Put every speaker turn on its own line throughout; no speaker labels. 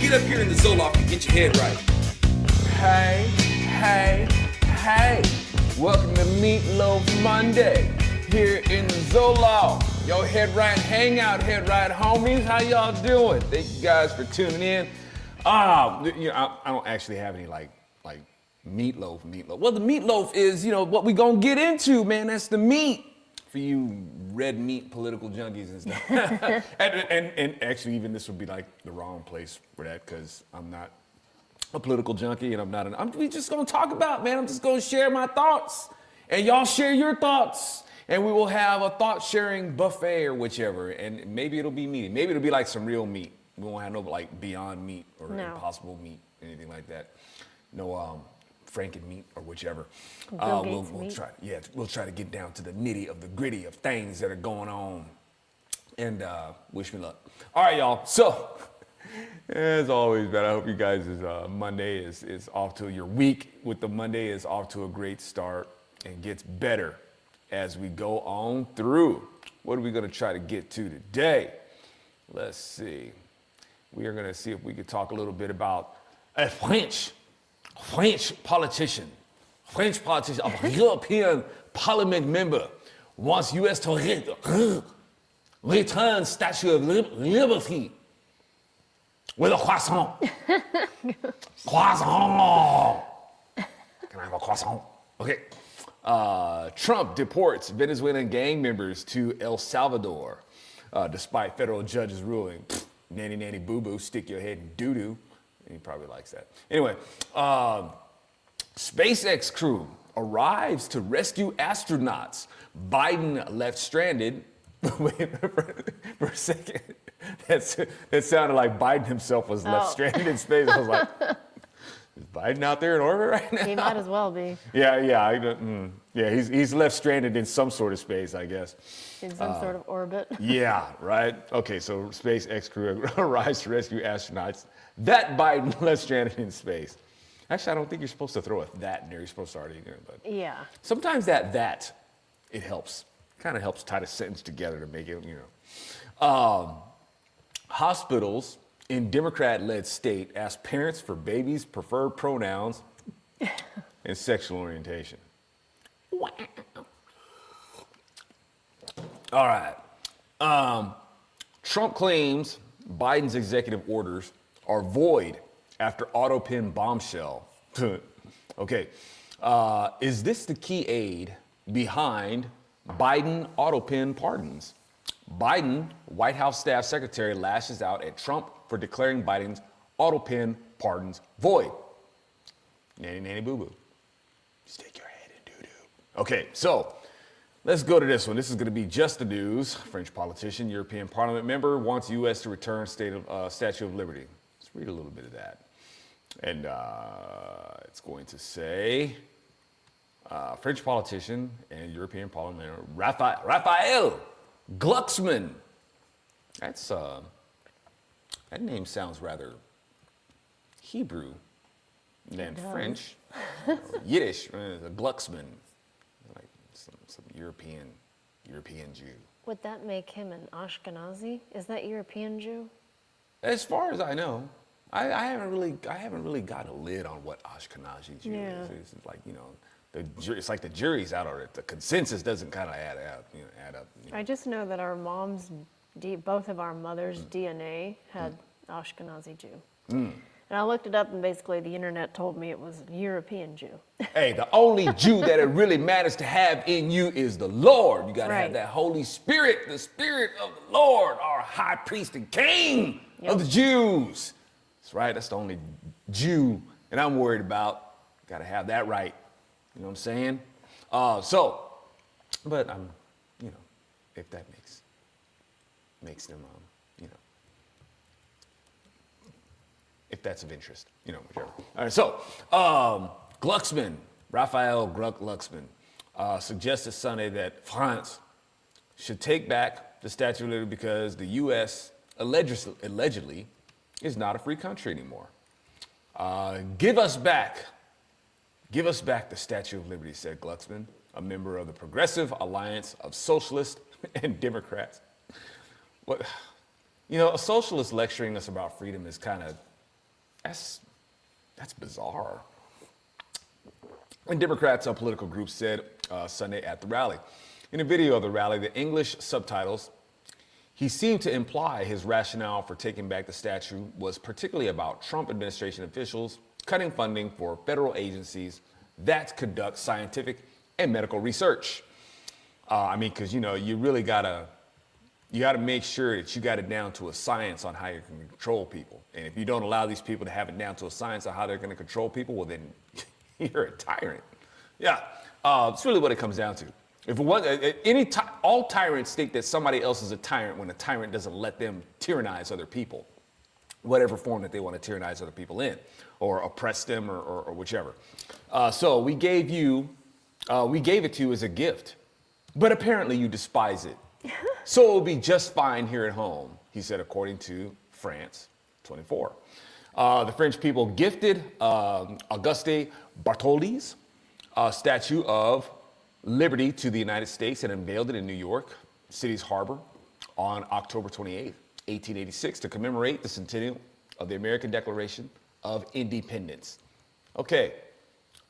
get up here in the Loft and get your head right.
Hey. Welcome to Meatloaf Monday here in the Loft. Yo, head right hangout, head right homies. How y'all doing? Thank you guys for tuning in. I don't actually have any like meatloaf. Well, the meatloaf is, what we gonna get into, man. That's the meat for you red meat political junkies and stuff. and actually, even this would be like the wrong place for that because I'm not a political junkie and we just gonna talk about, man. I'm just gonna share my thoughts and y'all share your thoughts. And we will have a thought sharing buffet or whichever. And maybe it'll be meaty. Maybe it'll be like some real meat. We won't have no like Beyond Meat or Impossible Meat, anything like that. No Franken meat or whichever. We'll try to get down to the nitty of the gritty of things that are going on. And wish me luck. All right, y'all. So, as always, man, I hope you guys' Monday is off to your week with the Monday is off to a great start and gets better as we go on through. What are we going to try to get to today? Let's see. We are going to see if we could talk a little bit about a French politician, a European Parliament member wants U.S. to return Statue of Liberty with a croissant. Croissant. Can I have a croissant? Okay. Trump deports Venezuelan gang members to El Salvador, despite federal judges ruling, nanny boo-boo, stick your head in doo-doo. He probably likes that. Anyway, SpaceX crew arrives to rescue astronauts. Biden left stranded. Wait, for a second, that sounded like Biden himself was left stranded in space. I was like, is Biden out there in orbit right now?
He might as well be.
Yeah. He's left stranded in some sort of space, I guess.
In some sort of orbit.
Yeah, right. Okay, so SpaceX crew arrives to rescue astronauts. That Biden left stranded in space. Actually, I don't think you're supposed to throw a that in there. You're supposed to start eating it, but
yeah.
Sometimes it helps. Kind of helps tie the sentence together to make it, Hospitals in Democrat-led state ask parents for babies' preferred pronouns and sexual orientation. All right. Trump claims Biden's executive orders are void after Autopen bombshell. Okay. Is this the key aid behind Biden Autopen pardons? Biden, White House staff secretary, lashes out at Trump for declaring Biden's Autopen pardons void. Nanny boo-boo. Stick your head in doo-doo. Okay, so let's go to this one. This is going to be just the news. French politician, European Parliament member wants U.S. to return Statue of Liberty. Let's read a little bit of that. And it's going to say, French politician and European Parliament member Raphael Glucksmann. That's that name sounds rather Hebrew than French. Yiddish, Glucksmann, like some European Jew.
Would that make him an Ashkenazi? Is that European Jew?
As far as I know, I haven't really got a lid on what Ashkenazi Jew is. It's like, it's like the jury's out on it. The consensus doesn't kind of add up.
I just know that our mom's, both of our mothers' DNA had Ashkenazi Jew. And I looked it up, and basically the internet told me it was European Jew.
Hey, the only Jew that it really matters to have in you is the Lord. You got to have that Holy Spirit, the Spirit of the Lord, our high priest and king of the Jews. That's right. That's the only Jew that I'm worried about. Got to have that right. You know what I'm saying? But I'm, if that makes them, if that's of interest, whichever. All right, so Glucksmann, Raphael Glucksmann, suggested Sunday that France should take back the Statue of Liberty because the U.S. allegedly is not a free country anymore. Give us back the Statue of Liberty, said Glucksmann, a member of the Progressive Alliance of Socialists and Democrats. A socialist lecturing us about freedom is kind of That's bizarre. And Democrats, a political group, said Sunday at the rally. In a video of the rally, the English subtitles, he seemed to imply his rationale for taking back the statue was particularly about Trump administration officials cutting funding for federal agencies that conduct scientific and medical research. Because, you really gotta make sure that you got it down to a science on how you can control people. And if you don't allow these people to have it down to a science on how they're gonna control people, well then you're a tyrant. Yeah, it's really what it comes down to. If all tyrants think that somebody else is a tyrant when a tyrant doesn't let them tyrannize other people, whatever form that they want to tyrannize other people in, or oppress them, or whichever. So we gave it to you as a gift, but apparently you despise it. So it'll be just fine here at home, he said, according to France 24. The French people gifted Auguste Bartholdi's statue of Liberty to the United States and unveiled it in New York City's harbor on October 28th, 1886, to commemorate the centennial of the American Declaration of Independence. Okay,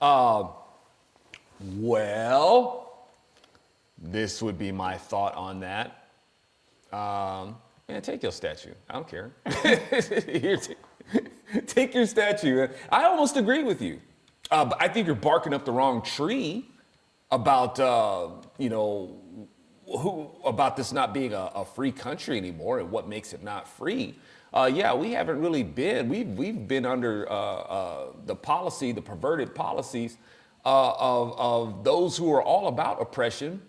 well, this would be my thought on that. Man, take your statue. I don't care. Here, take your statue. I almost agree with you. But I think you're barking up the wrong tree about, about this not being a free country anymore and what makes it not free. Yeah, we haven't really been. We've been under the perverted policies of those who are all about oppression,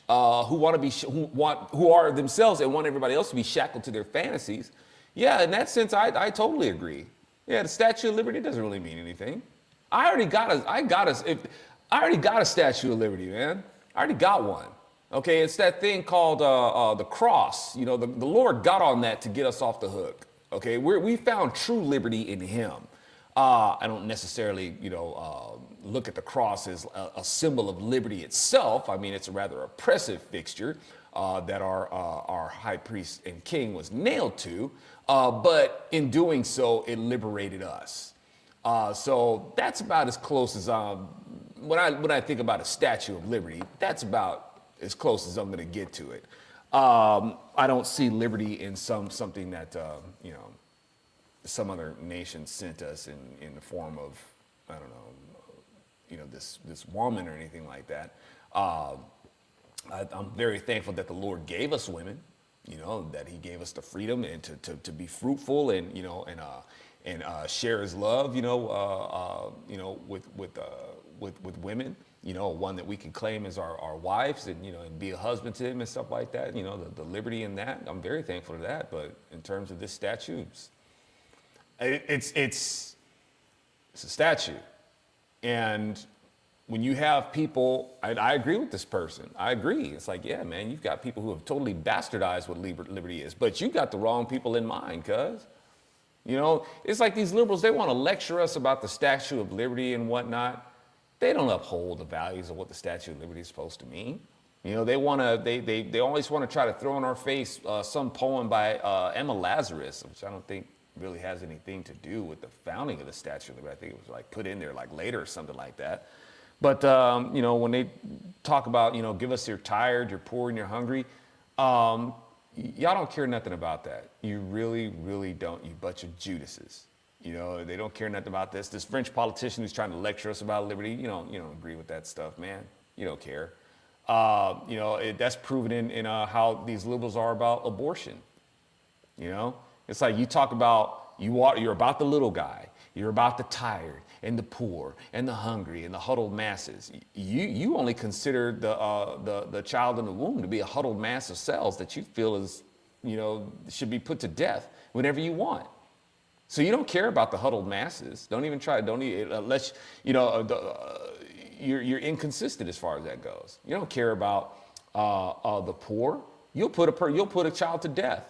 who are themselves and want everybody else to be shackled to their fantasies. Yeah, in that sense, I totally agree. Yeah, the Statue of Liberty doesn't really mean anything. I already got a Statue of Liberty, man. I already got one. Okay, it's that thing called the cross. The Lord got on that to get us off the hook. Okay, we found true liberty in Him. I don't necessarily, look at the cross as a symbol of liberty itself. I mean, it's a rather oppressive fixture that our high priest and king was nailed to. But in doing so, it liberated us. So that's about as close as when I think about a Statue of Liberty, that's about as close as I'm going to get to it. I don't see liberty in something that some other nation sent us in the form of, I don't know, this woman or anything like that. I'm very thankful that the Lord gave us women, that He gave us the freedom and to be fruitful and share His love, with women, one that we can claim as our wives and be a husband to them and stuff like that. The liberty in that. I'm very thankful to that. But in terms of this statue, it's a statue. And when you have people, I agree with this person. I agree. It's like, yeah, man, you've got people who have totally bastardized what liberty is, but you got the wrong people in mind, cuz. It's like these liberals, they want to lecture us about the Statue of Liberty and whatnot. They don't uphold the values of what the Statue of Liberty is supposed to mean. They always want to try to throw in our face some poem by Emma Lazarus, which I don't think really has anything to do with the founding of the Statue of Liberty. I think it was put in there later or something like that. But, when they talk about, give us you're tired, you're poor, and you're hungry, y'all don't care nothing about that. You really, really don't, you bunch of Judases. They don't care nothing about this. This French politician who's trying to lecture us about liberty, you don't agree with that stuff, man. You don't care. That's proven in how these liberals are about abortion. It's like you talk about, you're about the little guy. You're about the tired and the poor and the hungry and the huddled masses. You only consider the child in the womb to be a huddled mass of cells that you feel is, should be put to death whenever you want. So you don't care about the huddled masses. Don't even try. Unless you're inconsistent as far as that goes. You don't care about the poor. You'll put a child to death.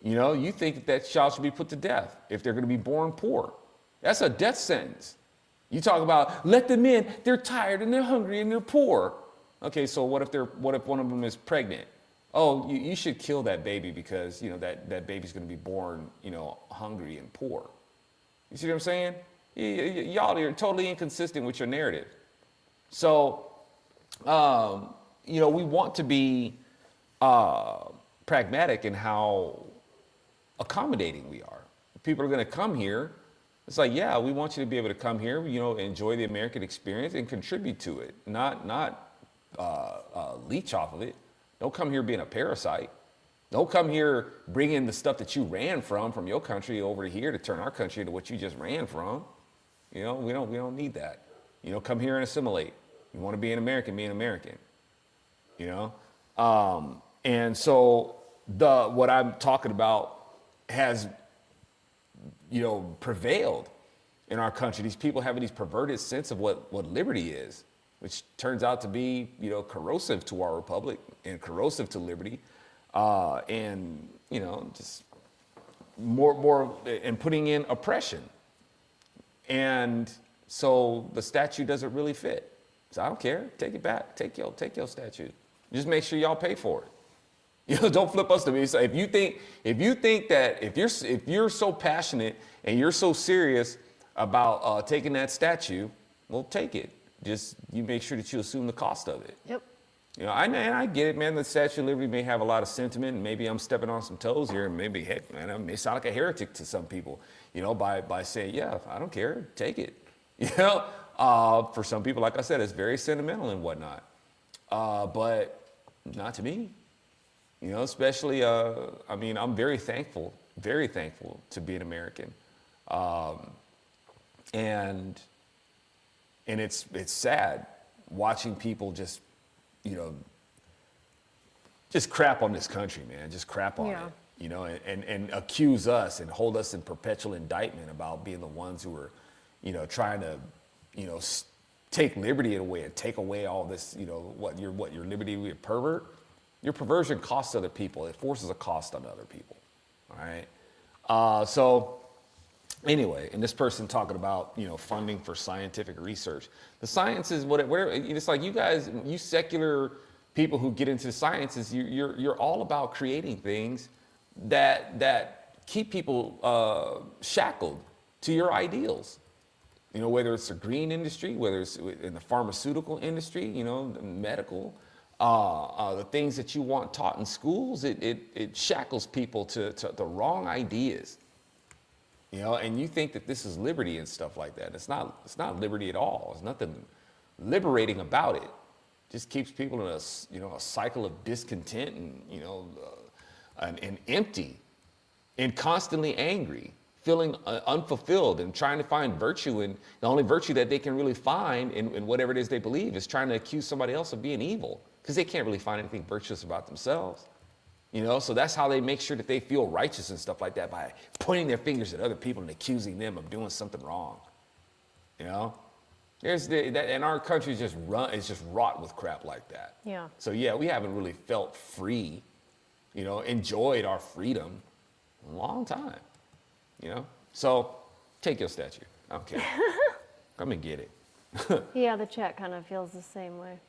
You think that child should be put to death if they're going to be born poor. That's a death sentence. You talk about let them in. They're tired and they're hungry and they're poor. Okay, so what if one of them is pregnant? Oh, you should kill that baby because that baby's going to be born hungry and poor. You see what I'm saying? Y'all are totally inconsistent with your narrative. So, you know, we want to be pragmatic in how accommodating we are. People are going to come here. It's like, yeah, we want you to be able to come here, you know, enjoy the American experience and contribute to it, not leech off of it. Don't come here being a parasite. Don't come here bringing the stuff that you ran from your country over here to turn our country into what you just ran from. You know, we don't need that. You know, come here and assimilate. You want to be an American, be an American. You know, and so what I'm talking about has, you know, prevailed in our country. These people having these perverted sense of what liberty is, which turns out to be, you know, corrosive to our republic and corrosive to liberty, and, you know, just more and putting in oppression. And so the statue doesn't really fit. So I don't care. Take it back. Take your statue. Just make sure y'all pay for it. You know, don't flip us to me. So if you think that if you're so passionate and you're so serious about taking that statue, well, take it. Just you make sure that you assume the cost of it.
Yep.
You know, I get it, man. The Statue of Liberty may have a lot of sentiment, and maybe I'm stepping on some toes here, and maybe, heck, man, I may sound like a heretic to some people, you know, by saying, yeah, I don't care, take it. You know, for some people, like I said, it's very sentimental and whatnot, but not to me. You know, especially, I mean, I'm very thankful to be an American, and it's sad watching people just, you know, just crap on this country, man. Just crap on it, you know, and accuse us and hold us in perpetual indictment about being the ones who are, you know, trying to, you know, take liberty away and take away all this, you know, your liberty, we a pervert. Your perversion costs other people. It forces a cost on other people, all right? So anyway, and this person talking about, you know, funding for scientific research. The sciences, whatever, it's like you guys, you secular people who get into the sciences, you're all about creating things that keep people shackled to your ideals. You know, whether it's the green industry, whether it's in the pharmaceutical industry, you know, the medical, the things that you want taught in schools, it shackles people to the wrong ideas. You know, and you think that this is liberty and stuff like that. It's not liberty at all. There's nothing liberating about it. Just keeps people in a cycle of discontent and, you know, and empty and constantly angry, feeling unfulfilled and trying to find virtue. And the only virtue that they can really find in whatever it is they believe is trying to accuse somebody else of being evil, because they can't really find anything virtuous about themselves. You know, so that's how they make sure that they feel righteous and stuff like that, by pointing their fingers at other people and accusing them of doing something wrong. You know, and our country is just wrought with crap like that.
Yeah.
So yeah, we haven't really felt free, you know, enjoyed our freedom in a long time. You know, so take your statue. I don't care. Come and get it.
Yeah, the chat kind of feels the same way.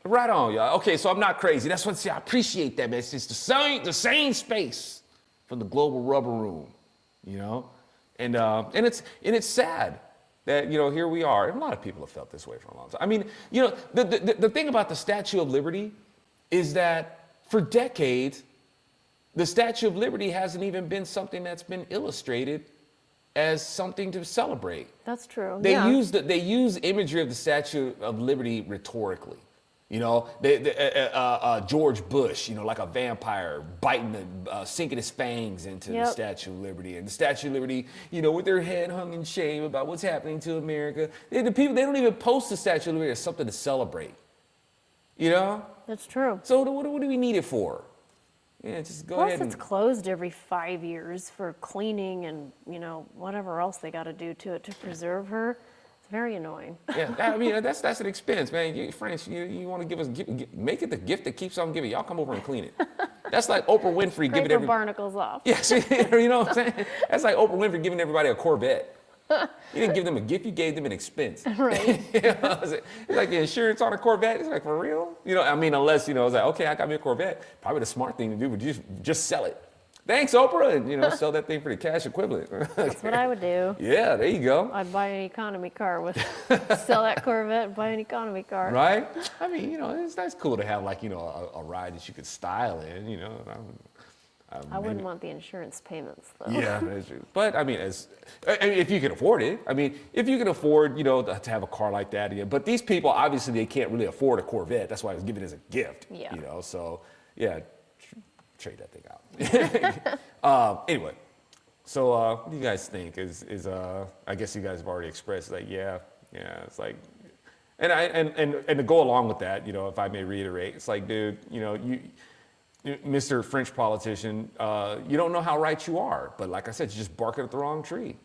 Right on, y'all. Okay, so I'm not crazy. That's what I appreciate that, man. It's just the same space from the Global Rubber Room, you know, and it's sad that, you know, here we are. And a lot of people have felt this way for a long time. I mean, you know, the thing about the Statue of Liberty is that for decades, the Statue of Liberty hasn't even been something that's been illustrated as something to celebrate.
That's true.
They use imagery of the Statue of Liberty rhetorically. You know, George Bush, you know, like a vampire sinking his fangs into the Statue of Liberty. And the Statue of Liberty, you know, with their head hung in shame about what's happening to America. The people, they don't even post the Statue of Liberty as something to celebrate. You know?
That's true.
So what do we need it for? Yeah, just go ahead.
Plus, it's closed every 5 years for cleaning and, you know, whatever else they got to do to it to preserve her. It's very annoying.
Yeah, I mean, that's an expense, man. French, you want to give us, make it the gift that keeps on giving. Y'all come over and clean it. That's like Oprah Winfrey giving everybody
barnacles off.
Yes, you know what I'm saying? That's like Oprah Winfrey giving everybody a Corvette. You didn't give them a gift, you gave them an expense.
Right.
You know, it's like the insurance on a Corvette. It's like, for real? You know, I mean, unless, you know, it's like, okay, I got me a Corvette. Probably the smart thing to do would just sell it. Thanks, Oprah, and sell that thing for the cash equivalent.
That's what I would do.
Yeah, there you go.
I'd buy an economy car sell that Corvette, buy an economy car.
Right? I mean, that's cool to have like, a ride that you could style in,
I wouldn't want the insurance payments though.
Yeah, that's true. But I mean, if you can afford it, if you can afford, to have a car like that, but these people, obviously they can't really afford a Corvette. That's why I was giving it as a gift,
Yeah.
So yeah, trade that thing out. Anyway, so what do you guys think? I guess you guys have already expressed like, yeah, it's like, and to go along with that, if I may reiterate, it's like, dude, Mr. French politician, you don't know how right you are, but like I said, you're just barking at the wrong tree.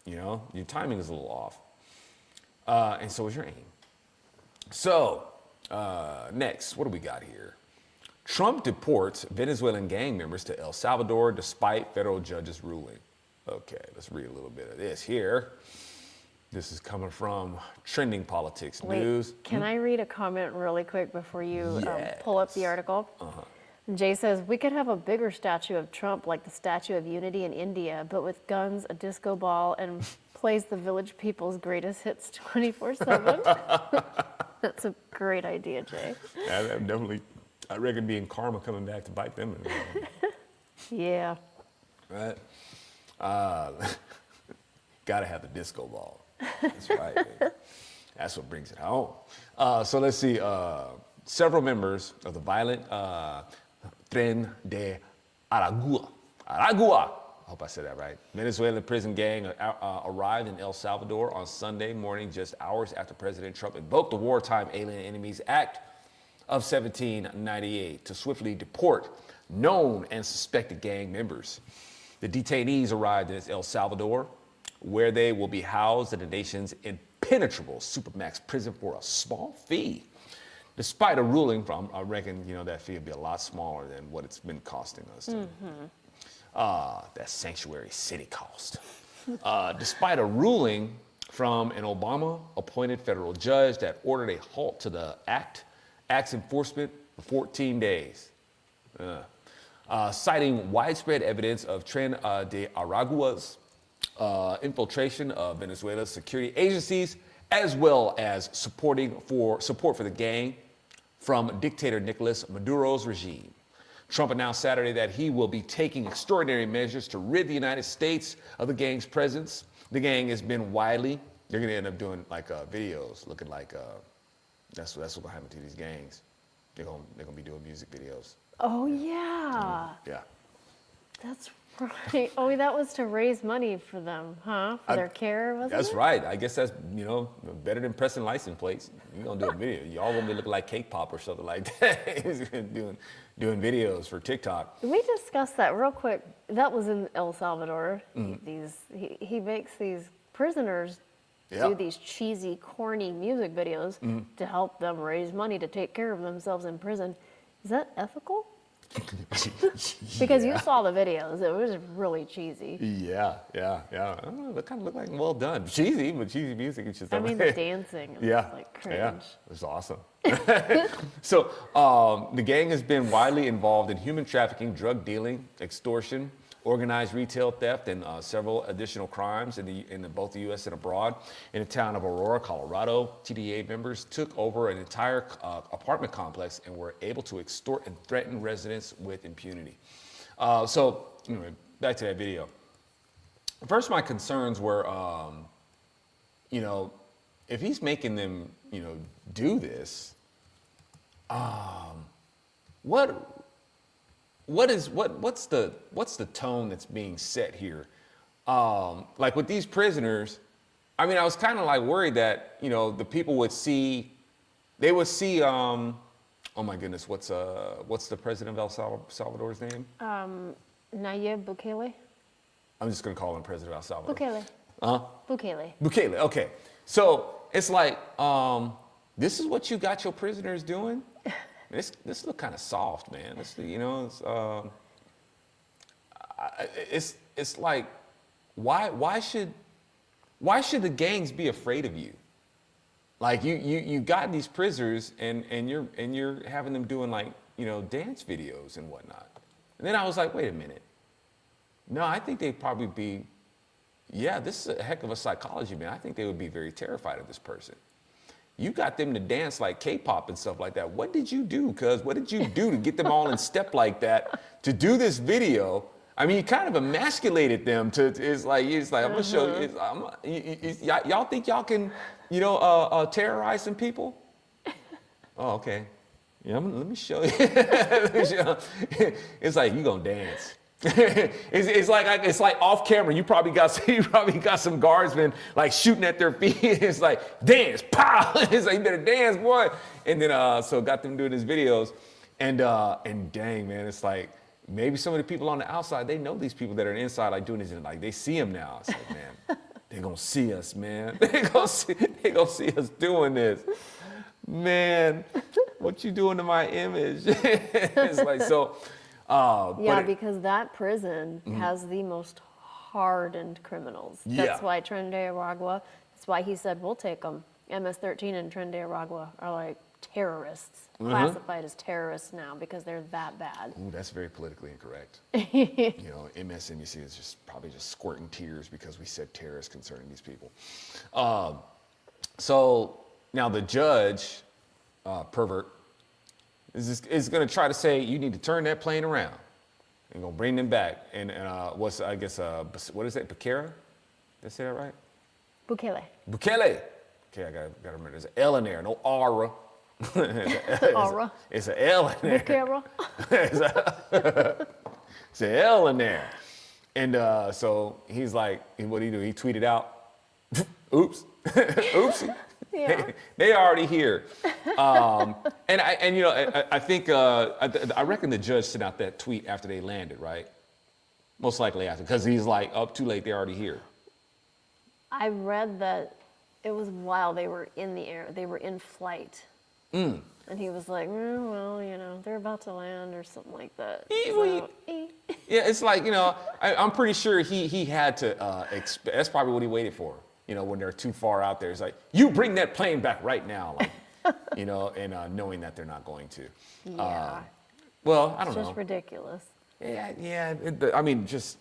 Your timing is a little off, and so is your aim. So next, what do we got here? Trump deports Venezuelan gang members to El Salvador despite federal judge's ruling. Okay, let's read a little bit of this here. This is coming from Trending Politics News.
Can I read a comment really quick before you
Yes.
pull up the article? Jay says, we could have a bigger statue of Trump like the Statue of Unity in India, but with guns, a disco ball, and plays the Village People's greatest hits 24/7. That's a great idea, Jay.
I reckon being karma coming back to bite them.
Yeah.
Right? Gotta have the disco ball. That's right. Man. That's what brings it home. So let's see. Several members of the violent Tren de Aragua. I hope I said that right. Venezuelan prison gang arrived in El Salvador on Sunday morning, just hours after President Trump invoked the Wartime Alien Enemies Act of 1798 to swiftly deport known and suspected gang members. The detainees arrived in El Salvador, where they will be housed in the nation's impenetrable supermax prison for a small fee. Despite a ruling from, I reckon, that fee would be a lot smaller than what it's been costing us. That sanctuary city cost. Despite a ruling from an Obama-appointed federal judge that ordered a halt to the act's enforcement for 14 days. Citing widespread evidence of Tren de Aragua's infiltration of Venezuela's security agencies, as well as support for the gang from dictator Nicolas Maduro's regime. Trump announced Saturday that he will be taking extraordinary measures to rid the United States of the gang's presence. The gang has been they're going to end up doing like videos looking like, that's what's going to happen to these gangs. They're going to be doing music videos.
Oh, yeah.
Yeah.
That's right. Oh, that was to raise money for them, huh? For their care, wasn't
That's
it?
right. I guess that's, better than pressing license plates. You're going to do a video. Y'all going to be looking like Cake Pop or something like that. doing videos for TikTok.
We discussed that real quick. That was in El Salvador. He makes these prisoners do these cheesy, corny music videos to help them raise money to take care of themselves in prison. Is that ethical? Because you saw the videos. It was really cheesy.
Yeah. I don't know, it kind of looked like well done. Cheesy, but cheesy music. It's just
I mean, the dancing. It was like cringe.
Yeah, it was awesome. So the gang has been widely involved in human trafficking, drug dealing, extortion, organized retail theft, and several additional crimes in both the U.S. and abroad. In the town of Aurora, Colorado, TDA members took over an entire apartment complex and were able to extort and threaten residents with impunity. So anyway, back to that video. First, my concerns were, if he's making them, do this, what's the tone that's being set here? Like with these prisoners, I mean, I was kind of like worried that, the people would see, oh my goodness, what's the president of El Salvador's name?
Nayib Bukele?
I'm just gonna call him president of El Salvador.
Bukele.
Bukele, okay. So it's like, this is what you got your prisoners doing? This look kind of soft, man. It's like, why should the gangs be afraid of you? Like you got these prisoners and you're having them doing like dance videos and whatnot. And then I was like, wait a minute, No, I think they'd probably be, yeah, this is a heck of a psychology, man. I think they would be very terrified of this person. You got them to dance like K-pop and stuff like that. What did you do, cuz? What did you do to get them all in step like that to do this video? I mean, you kind of emasculated them to, it's like I'm gonna show you, y'all think y'all can, terrorize some people? Oh, okay. Yeah, let me show you. It's like, you gonna dance. it's like off camera. You probably got some guardsmen like shooting at their feet. It's like, dance, pow! It's like, you better dance, boy. And then so got them doing these videos, and dang, man, it's like maybe some of the people on the outside, they know these people that are inside like doing this, and like they see them now. It's like, man, they gonna see us, man. They gonna see us doing this. Man, what you doing to my image? It's like, so.
Because that prison has the most hardened criminals. That's why Tren de Aragua, that's why he said, we'll take them. MS-13 and Tren de Aragua are like terrorists, classified as terrorists now because they're that bad.
Ooh, that's very politically incorrect. MSNBC is just probably just squirting tears because we said terrorists concerning these people. So now the judge, pervert, is going to try to say you need to turn that plane around and go bring them back. And what is it? Bukele? Did I say that right?
Bukele.
Okay, I got to remember. There's an L in there, no aura.
Aura.
It's an L in there.
Bukele.
It's an L in there. And so he's like, what did he do? He tweeted out, oops, oopsie.
Yeah.
They already here. I think, I reckon the judge sent out that tweet after they landed, right? Most likely after, because he's like, up too late, they're already here.
I read that it was while they were in the air, they were in flight. And he was like, well, they're about to land or something like that.
Yeah, it's like, I'm pretty sure he had to, that's probably what he waited for. When they're too far out there, it's like, you bring that plane back right now, like, and knowing that they're not going to.
Yeah.
Well, I don't know.
It's just ridiculous.
Yeah. I mean, just,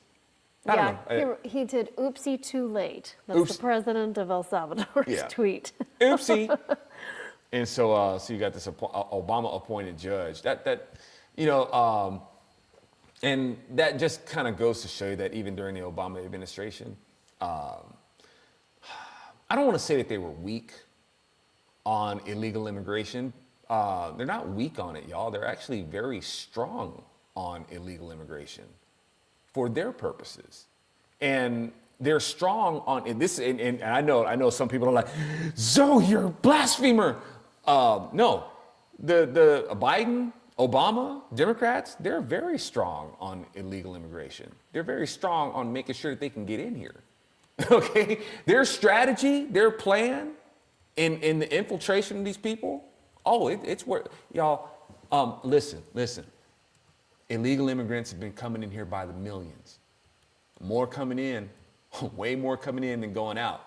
I don't know.
He did oopsie too late. That's the president of El Salvador's tweet.
Oopsie. And so you got this Obama-appointed judge. And that just kind of goes to show you that even during the Obama administration, I don't want to say that they were weak on illegal immigration. They're not weak on it, y'all. They're actually very strong on illegal immigration for their purposes. And they're strong on this. And I know some people are like, Zoe, you're a blasphemer. No, the Biden, Obama, Democrats, they're very strong on illegal immigration. They're very strong on making sure that they can get in here. Okay, their strategy, their plan in the infiltration of these people, it's where, y'all, listen. Illegal immigrants have been coming in here by the millions. More coming in, way more coming in than going out.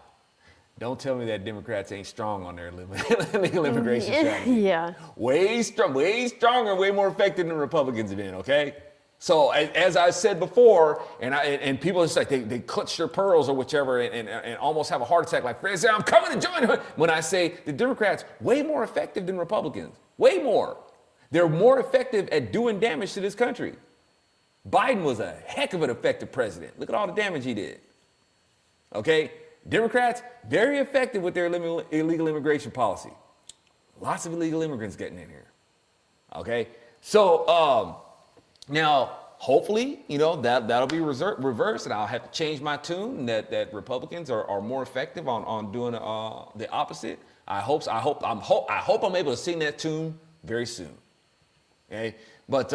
Don't tell me that Democrats ain't strong on their illegal immigration strategy.
Yeah.
Way stronger, way more effective than Republicans have been, okay? So as I said before, and people just like they clutch their pearls or whichever and almost have a heart attack, like, Fred, I'm coming to join you. When I say the Democrats, way more effective than Republicans, way more. They're more effective at doing damage to this country. Biden was a heck of an effective president. Look at all the damage he did. Okay, Democrats, very effective with their illegal immigration policy. Lots of illegal immigrants getting in here. Okay, so now, hopefully, that'll be reversed, and I'll have to change my tune. That Republicans are more effective on doing the opposite. I hope I'm able to sing that tune very soon. Okay, but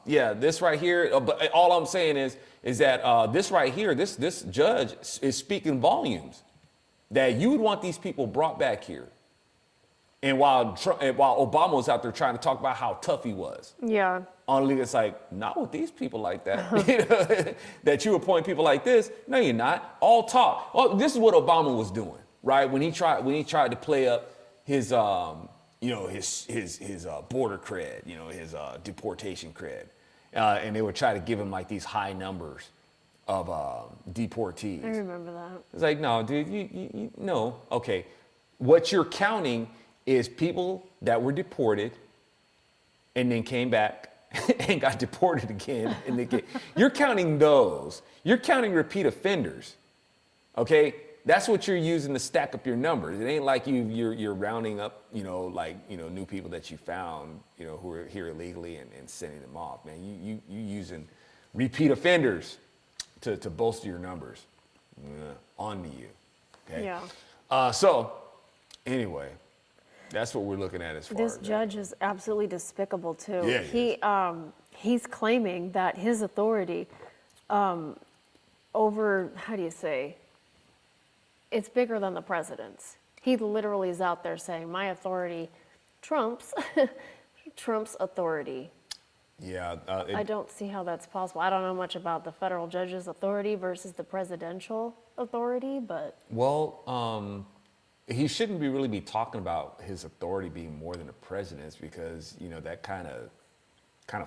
this right here. But all I'm saying is that this right here, this judge is speaking volumes that you would want these people brought back here. And while Obama was out there trying to talk about how tough he was.
Yeah.
It's like, not with these people like that. That you appoint people like this. No, you're not. All talk. Well, this is what Obama was doing, right? When he tried to play up his his border cred, his deportation cred, and they would try to give him like these high numbers deportees.
I remember that.
It's like, no, dude, no. Okay, what you're counting is people that were deported and then came back and got deported again. And you're counting those. You're counting repeat offenders. Okay, that's what you're using to stack up your numbers. It ain't like you're rounding up, new people that you found, who are here illegally and sending them off. Man, you using repeat offenders to bolster your numbers. On to you. Okay.
Yeah.
So anyway, that's what we're looking at as far as
This judge is absolutely despicable too.
Yeah,
He's claiming that his authority over, how do you say, it's bigger than the president's. He literally is out there saying, my authority trumps authority.
Yeah.
I don't see how that's possible. I don't know much about the federal judge's authority versus the presidential authority, but.
Well, he shouldn't really be talking about his authority being more than the president's because, that kind of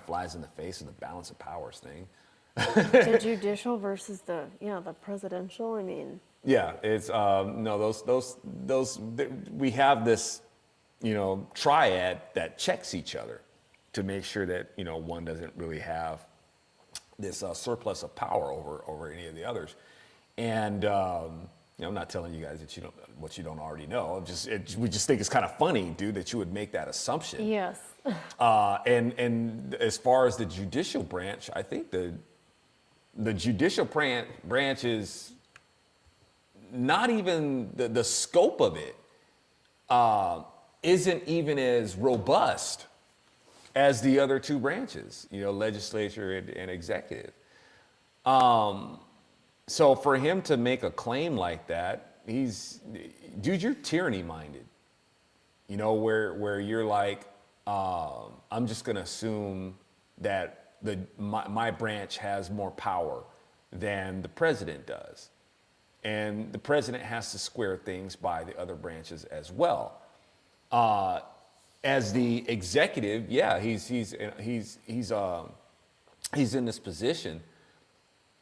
flies in the face of the balance of powers thing.
The judicial versus the presidential, I mean.
Yeah, it's, no, we have this, triad that checks each other to make sure that, one doesn't really have this surplus of power over any of the others. And, I'm not telling you guys that what you don't already know. We just think it's kind of funny, dude, that you would make that assumption.
Yes.
And as far as the judicial branch, I think the judicial branch is not even the scope of it isn't even as robust as the other two branches, legislature and executive. So for him to make a claim like that, dude, you're tyranny minded, where you're like, I'm just going to assume that my branch has more power than the president does. And the president has to square things by the other branches as well. As the executive, yeah, he's in this position.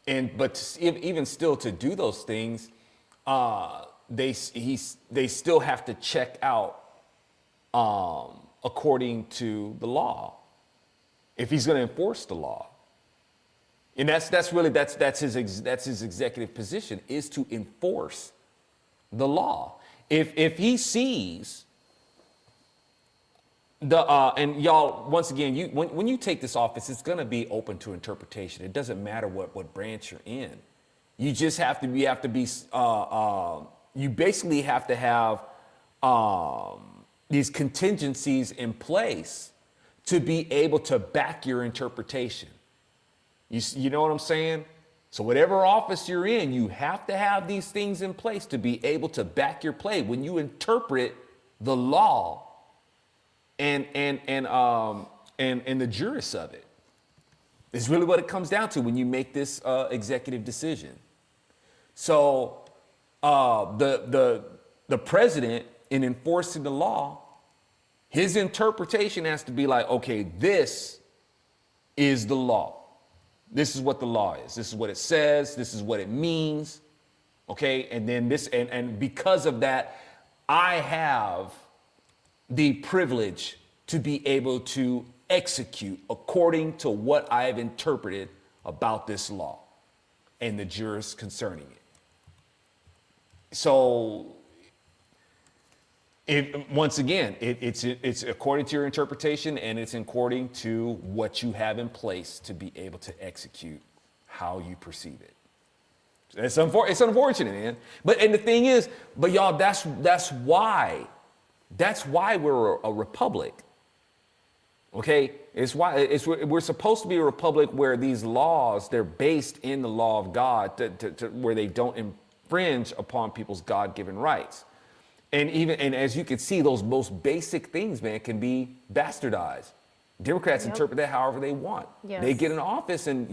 But even still to do those things, they still have to check out according to the law, if he's going to enforce the law. And that's his executive position, is to enforce the law. If he sees and y'all, once again, when you take this office, it's going to be open to interpretation. It doesn't matter what branch you're in. You just have to be, you basically have to have these contingencies in place to be able to back your interpretation. You know what I'm saying? So whatever office you're in, you have to have these things in place to be able to back your play when you interpret the law and the jurists of it. It's really what it comes down to when you make this executive decision. So the president, in enforcing the law, his interpretation has to be like, okay, this is the law. This is what the law is. This is what it says. This is what it means. Okay, and then this, and because of that, I have the privilege to be able to execute according to what I have interpreted about this law and the jurists concerning it. So, once again, it's according to your interpretation, and it's according to what you have in place to be able to execute how you perceive it. It's unfortunate, man. And the thing is, but y'all, that's why we're a republic. Okay, we're supposed to be a republic where these laws, they're based in the law of God, where they don't infringe upon people's God-given rights. And as you can see, those most basic things, man, can be bastardized. Democrats interpret that however they want.
Yes. They
get in office and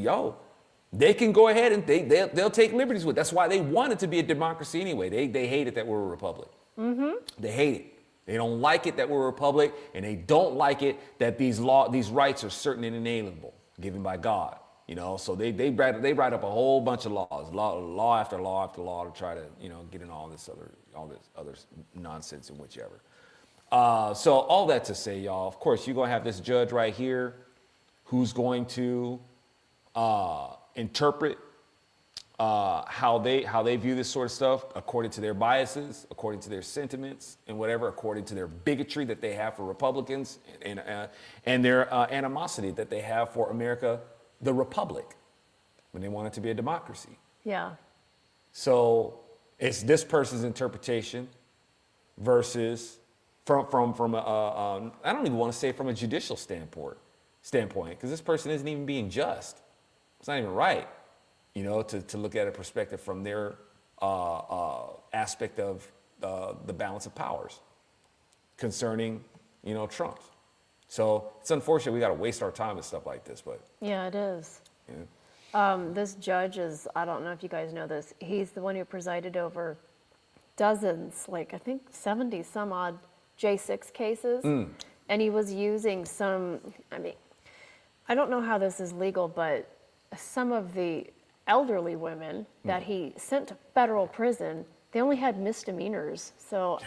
they can go ahead and they'll take liberties with it. That's why they want it to be a democracy anyway. They hate it that we're a republic. Mm-hmm. They hate it. They don't like it that we're a republic, and they don't like it that these rights are certain and inalienable, given by God. You know, so they write up a whole bunch of law after law after law to try to, you know, get in all this other nonsense and whichever. So all that to say, y'all, of course, you're going to have this judge right here who's going to interpret how they view this sort of stuff according to their biases, according to their sentiments, and whatever, according to their bigotry that they have for Republicans and their animosity that they have for America, the Republic, when they want it to be a democracy.
Yeah. So
it's this person's interpretation versus from I don't even want to say from a judicial standpoint, because this person isn't even being just. It's not even right, you know, to look at a perspective from their aspect of the balance of powers concerning, you know, Trump. So it's unfortunate we got to waste our time with stuff like this, but
yeah, it is.
Yeah.
This judge is, I don't know if you guys know this, he's the one who presided over dozens, like I think 70 some odd J6 cases. And he was using some, I mean, I don't know how this is legal, but some of the elderly women that he sent to federal prison, they only had misdemeanors. So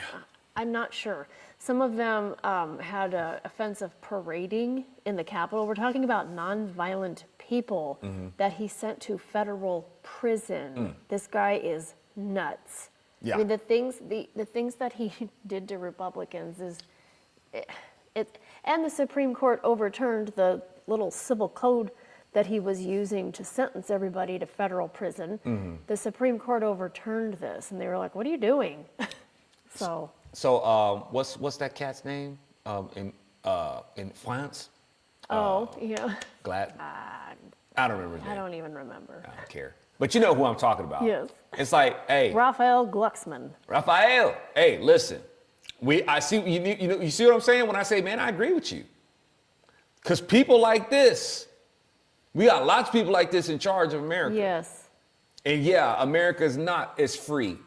I'm not sure. Some of them had an offense of parading in the Capitol. We're talking about nonviolent people that he sent to federal prison. This guy is nuts.
Yeah.
I mean, the things that he did to Republicans is, and the Supreme Court overturned the little civil code that he was using to sentence everybody to federal prison. The Supreme Court overturned this, and they were like, "What are you doing?" So
what's that cat's name in France?
Yeah.
Glad. I don't remember his name.
I don't even remember.
I don't care. But you know who I'm talking about.
Yes.
It's like, hey,
Raphael Glucksmann.
Raphael. Hey, listen. I see you see what I'm saying when I say, man, I agree with you. Because people like this, we got lots of people like this in charge of America.
Yes.
And yeah, America is not as free.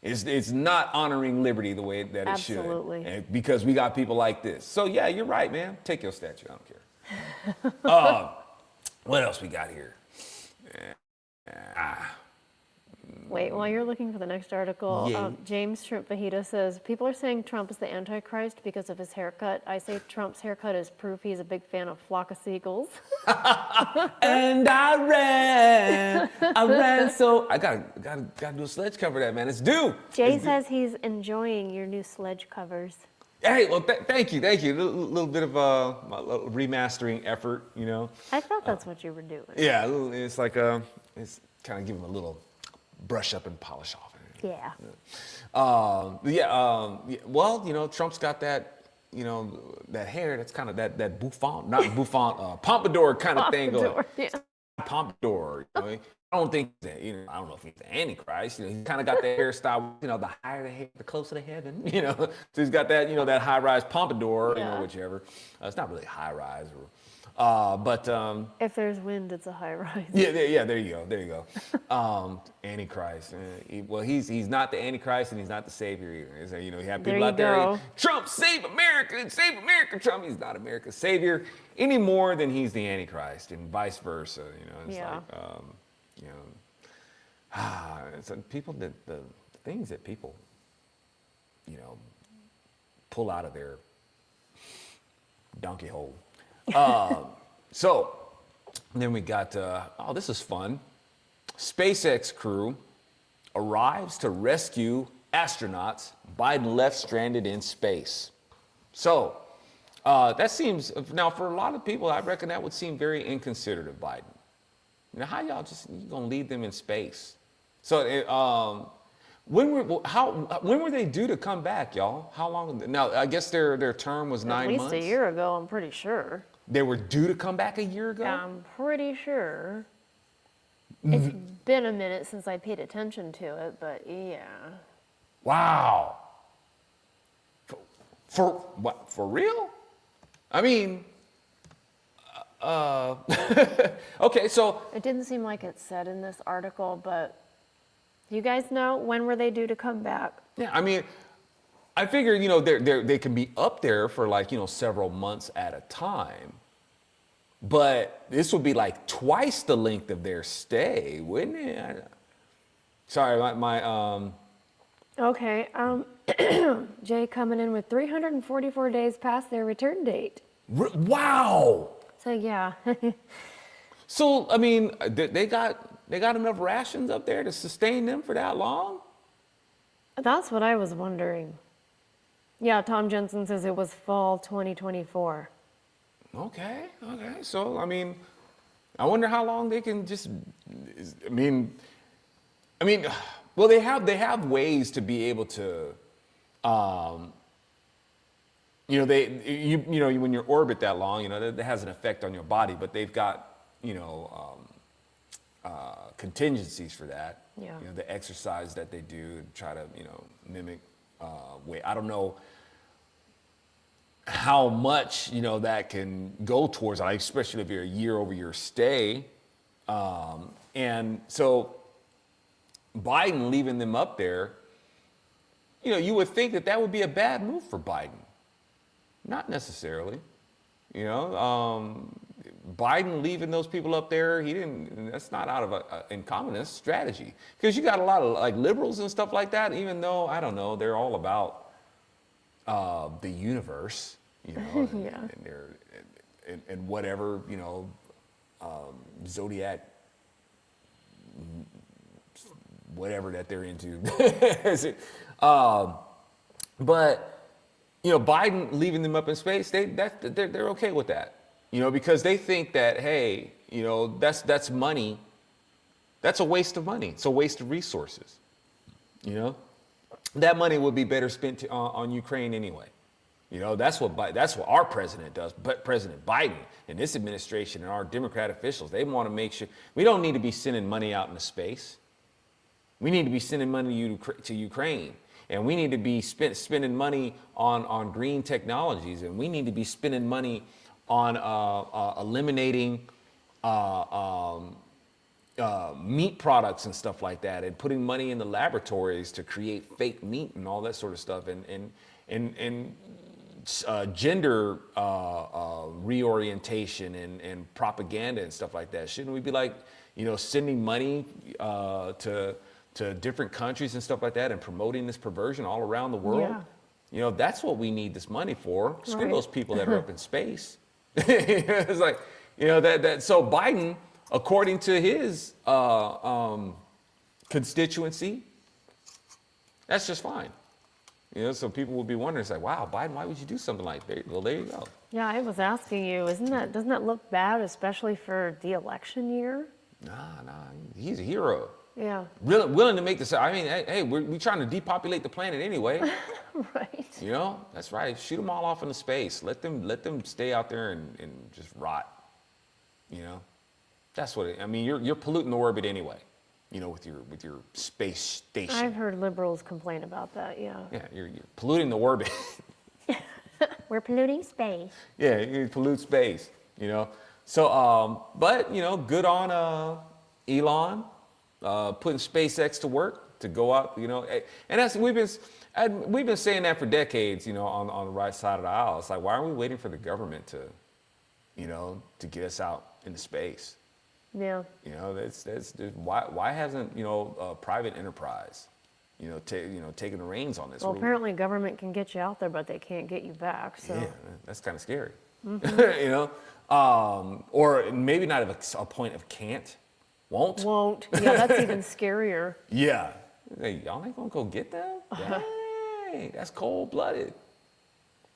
It's not honoring liberty the way that it should.
Absolutely.
And because we got people like this. So yeah, you're right, man. Take your statue. I don't care. What else we got here?
Wait, while you're looking for the next article,
Yeah.
James Shrimp Fajita says, people are saying Trump is the Antichrist because of his haircut. I say Trump's haircut is proof he's a big fan of Flock of Seagulls.
And I ran so I gotta do a sledge cover of that, man. It's due.
Jay says he's enjoying your new sledge covers.
Hey, well, thank you. A little bit of a remastering effort, you know.
I thought that's what you were doing.
Yeah, it's like it's kind of giving them a little brush up and polish off.
Yeah.
Well, you know, Trump's got that, you know, that hair that's kind of that pompadour kind of thing going.
Yeah.
Pompadour, you know. I don't think that, you know, I don't know if he's the Antichrist. You know, he's kind of got that hairstyle, you know, the higher the hair, the closer to heaven, you know. So he's got that, you know, that high-rise pompadour, you know, whichever. It's not really high-rise, but
if there's wind, it's a high rise.
Yeah. There you go. Antichrist. He's not the Antichrist, and he's not the Savior either. So, you know, you have people out there. Trump, save America, Trump. He's not America's Savior any more than he's the Antichrist, and vice versa. You know, it's like. You know, so people, the things that people, you know, pull out of their donkey hole. So then we got, this is fun. SpaceX crew arrives to rescue astronauts Biden left stranded in space. So that seems, now for a lot of people, I reckon that would seem very inconsiderate of Biden. You know, how y'all you gonna leave them in space? So when were they due to come back, y'all? How long? Now I guess their term was 9 months.
At least a year ago, I'm pretty sure.
They were due to come back a year ago?
I'm pretty sure. It's been a minute since I paid attention to it, but yeah.
Wow. For what? For real? I mean. Okay, so
it didn't seem like it said in this article, but you guys know, when were they due to come back?
Yeah, I mean, I figure, you know, they can be up there for like, you know, several months at a time. but this would be like twice the length of their stay, wouldn't it? Sorry,
Okay, Jay coming in with 344 days past their return date.
Wow.
So yeah.
So, I mean, they got enough rations up there to sustain them for that long?
That's what I was wondering. Yeah, Tom Jensen says it was fall 2024.
Okay. So, I mean, I wonder how long they can just, I mean, well, they have ways to be able to, you know, when you orbit that long, you know, that has an effect on your body, but they've got, you know, contingencies for that.
Yeah.
You know, the exercise that they do to try to, you know, mimic weight. I don't know how much, you know, that can go towards, like, especially if you're a year-over-year stay. And so Biden leaving them up there, you know, you would think that would be a bad move for Biden. Not necessarily. You know, Biden leaving those people up there, that's not out of an incompetent strategy. Because you got a lot of like liberals and stuff like that, even though, I don't know, they're all about the universe, you know,
Yeah.
and they're, and whatever, you know, zodiac, whatever that they're into. But, you know, Biden leaving them up in space, they're okay with that, you know, because they think that, hey, you know, that's money. That's a waste of money. It's a waste of resources. You know, that money would be better spent on Ukraine anyway. You know, that's what our president does. But President Biden and this administration and our Democrat officials, they want to make sure we don't need to be sending money out into space. We need to be sending money to Ukraine. And we need to be spending money on green technologies, and we need to be spending money on eliminating meat products and stuff like that, and putting money in the laboratories to create fake meat and all that sort of stuff, and gender reorientation and propaganda and stuff like that. Shouldn't we be like, you know, sending money to different countries and stuff like that, and promoting this perversion all around the world?
Yeah.
You know, that's what we need this money for. Screw
Right.
those people that are up in space. It's like, you know, that. So Biden, according to his constituency, that's just fine. You know, so people would be wondering, it's like, wow, Biden, why would you do something like that? Well, there you go.
Yeah, I was asking you, doesn't that look bad, especially for the election year?
Nah, he's a hero.
Yeah.
Really willing to make this. I mean, hey, we're trying to depopulate the planet anyway.
Right.
You know, that's right. Shoot them all off into space. Let them stay out there and just rot. You know, that's what I mean. You're polluting the orbit anyway. You know, with your space station.
I've heard liberals complain about that. Yeah.
Yeah, you're polluting the orbit.
We're polluting space.
Yeah, you pollute space. You know, so but you know, good on Elon. Putting SpaceX to work to go out, you know, and that's we've been saying that for decades, you know, on the right side of the aisle. It's like, why aren't we waiting for the government to, you know, to get us out into space?
Yeah.
You know, that's why hasn't, you know, private enterprise, you know, taking the reins on this?
Well, apparently government can get you out there, but they can't get you back. So.
Yeah, that's kind of scary. Mm-hmm. You know, or maybe not a point of can't. Won't?
Yeah, that's even scarier.
Yeah. Hey, y'all ain't gonna go get them? Dang, that's cold-blooded.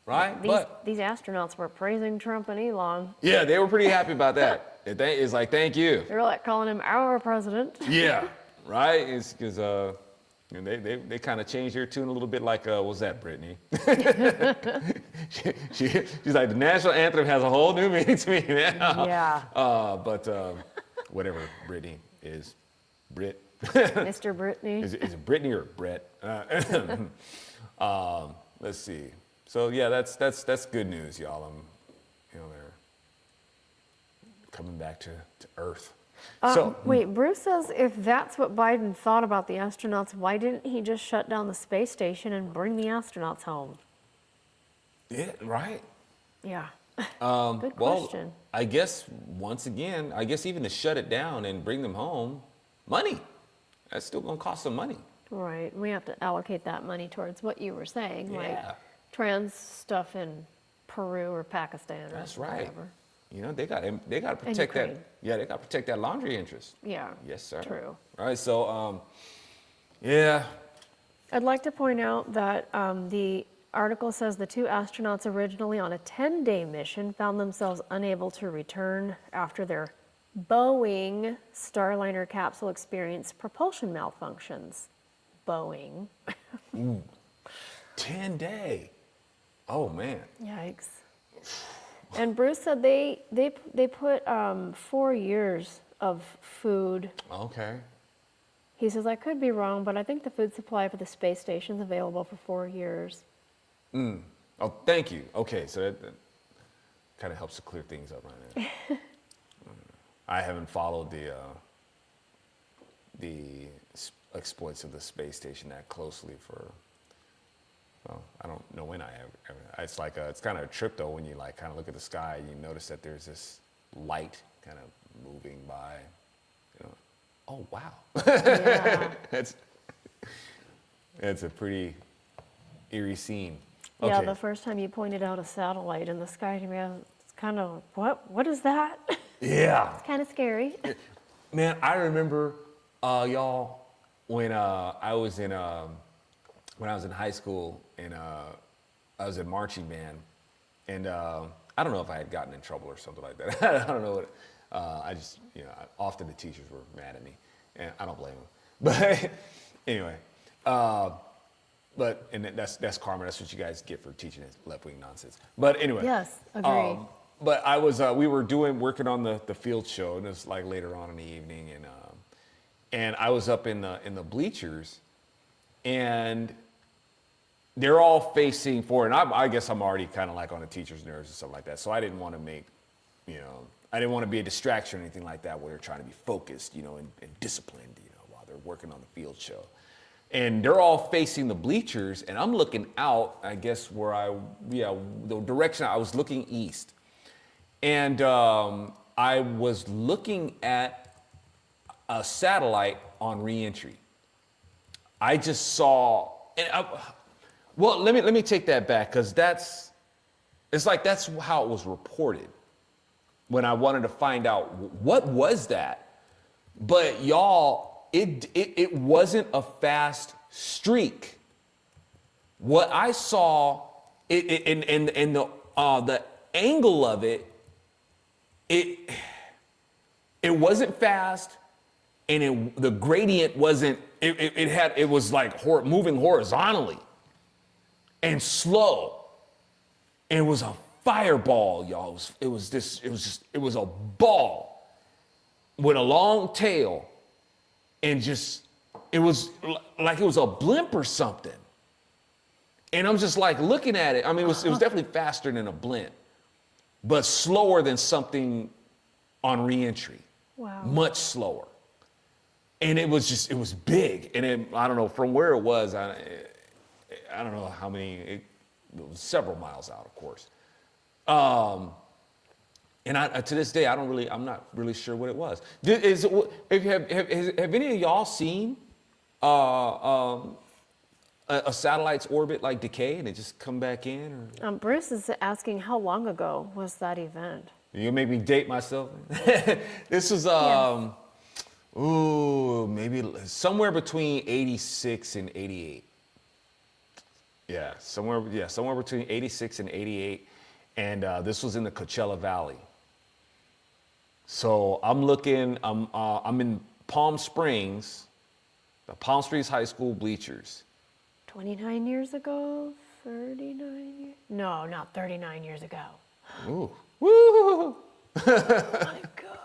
Right?
These astronauts were praising Trump and Elon.
Yeah, they were pretty happy about that. It's like, thank you.
They're like calling him our president.
Yeah, right? It's because you know, they kind of changed their tune a little bit like, what was that, Brittany? She's like, the national anthem has a whole new meaning to me now.
Yeah.
But whatever Brittany is, Brit.
Mr. Brittany.
Is it Brittany or Brett? Let's see. So yeah, that's good news, y'all. You know, they're coming back to Earth.
Wait, Bruce says if that's what Biden thought about the astronauts, why didn't he just shut down the space station and bring the astronauts home?
Yeah, right.
Yeah. Good question.
Well, I guess once again, I guess even to shut it down and bring them home, money. That's still gonna cost some money.
Right. We have to allocate that money towards what you were saying, like
Yeah.
trans stuff in Peru or Pakistan or
That's right.
whatever.
You know, they got to protect that.
Ukraine.
Yeah, they got to protect that laundry interest.
Yeah.
Yes, sir.
True.
All right, so yeah.
I'd like to point out that the article says the two astronauts originally on a 10-day mission found themselves unable to return after their Boeing Starliner capsule experienced propulsion malfunctions. Boeing.
10-day. Oh man.
Yikes. And Bruce said they put 4 years of food.
Okay.
He says, I could be wrong, but I think the food supply for the space station is available for 4 years.
Oh, thank you. Okay, so that kind of helps to clear things up right now. I haven't followed the exploits of the space station that closely for. Well, I don't know when I ever. It's like it's kind of a trip though when you like kind of look at the sky and you notice that there's this light kind of moving by. You know, oh wow,
Yeah.
it's a pretty eerie scene.
Yeah,
Okay.
the first time you pointed out a satellite in the sky to me, I was kind of, what is that?
Yeah.
It's kind of scary.
Man, I remember y'all when I was in high school and I was in marching band, and I don't know if I had gotten in trouble or something like that. I don't know what. I just often the teachers were mad at me, and I don't blame them. But anyway, and that's karma. That's what you guys get for teaching left wing nonsense. But anyway.
Yes, agree.
But I was we were working on the field show, and it was like later on in the evening, and I was up in the bleachers, and they're all facing forward, and I guess I'm already kind of like on the teacher's nerves and stuff like that. So I didn't want to make, I didn't want to be a distraction or anything like that where they're trying to be focused, and disciplined, while they're working on the field show. And they're all facing the bleachers, and I'm looking out, I guess the direction I was looking east. And I was looking at a satellite on reentry. I just saw, well, let me take that back, because that's how it was reported when I wanted to find out what was that. But y'all, it wasn't a fast streak. What I saw, and the angle of it wasn't fast, and the gradient wasn't. It was like moving horizontally and slow. And it was a fireball, y'all. It was a ball with a long tail, and it was like it was a blimp or something. And I'm just like looking at it. I mean, it was definitely faster than a blimp, but slower than something on reentry.
Wow.
Much slower. And it was big. And I don't know, from where it was, I don't know how many, it was several miles out, of course. And to this day, I'm not really sure what it was. Have any of y'all seen a satellite's orbit like decay and it just come back in? Or?
Bruce is asking how long ago was that event?
You make me date myself. This was maybe somewhere between 86 and 88. Yeah, somewhere between 86 and 88, and this was in the Coachella Valley. So I'm in Palm Springs, the Palm Springs High School bleachers. 29
years ago? 39 years? No, not 39 years ago.
Ooh. Woo!
Oh my gosh.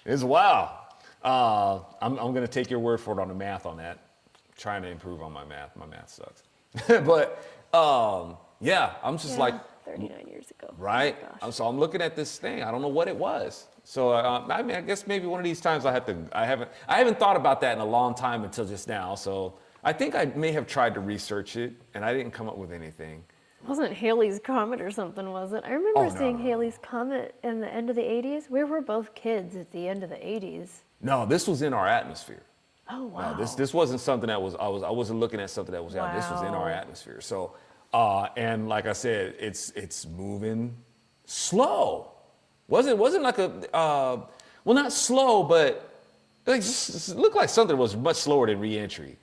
It's wow. I'm going to take your word for it on the math on that. I'm trying to improve on my math. My math sucks. But yeah, I'm just like
39 years ago.
Right.
Oh
So I'm looking at this thing. I don't know what it was. So I mean, I guess maybe one of these times I haven't thought about that in a long time until just now. So I think I may have tried to research it and I didn't come up with anything.
Wasn't Halley's Comet or something, was it? I remember seeing Halley's Comet in the end of the 80s. We were both kids at the end of the 80s.
No, this was in our atmosphere.
Oh, wow.
No, this wasn't something that was, I wasn't looking at something that was out. This was in our atmosphere. So, and like I said, it's moving slow. Wasn't like a, well, not slow, but it just looked like something was much slower than re-entry,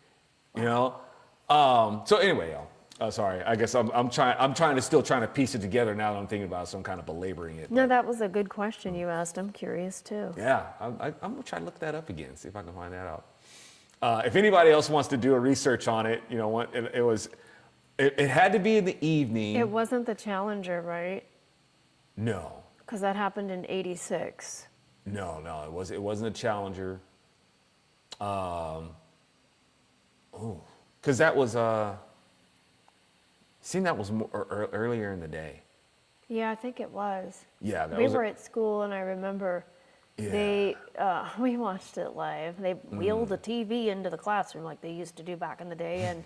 you know? So anyway, y'all. Sorry, I guess I'm still trying to piece it together now that I'm thinking about it, so I'm kind of belaboring it.
No, that was a good question you asked. I'm curious too.
Yeah, I'm gonna try to look that up again, see if I can find that out. If anybody else wants to do a research on it, you know what, it had to be in the evening.
It wasn't the Challenger, right?
No.
Because that happened in '86.
No, it wasn't a Challenger. Because that was that was more earlier in the day.
Yeah, I think it was.
Yeah,
we were at school, and I remember we watched it live. They wheeled a TV into the classroom like they used to do back in the day, and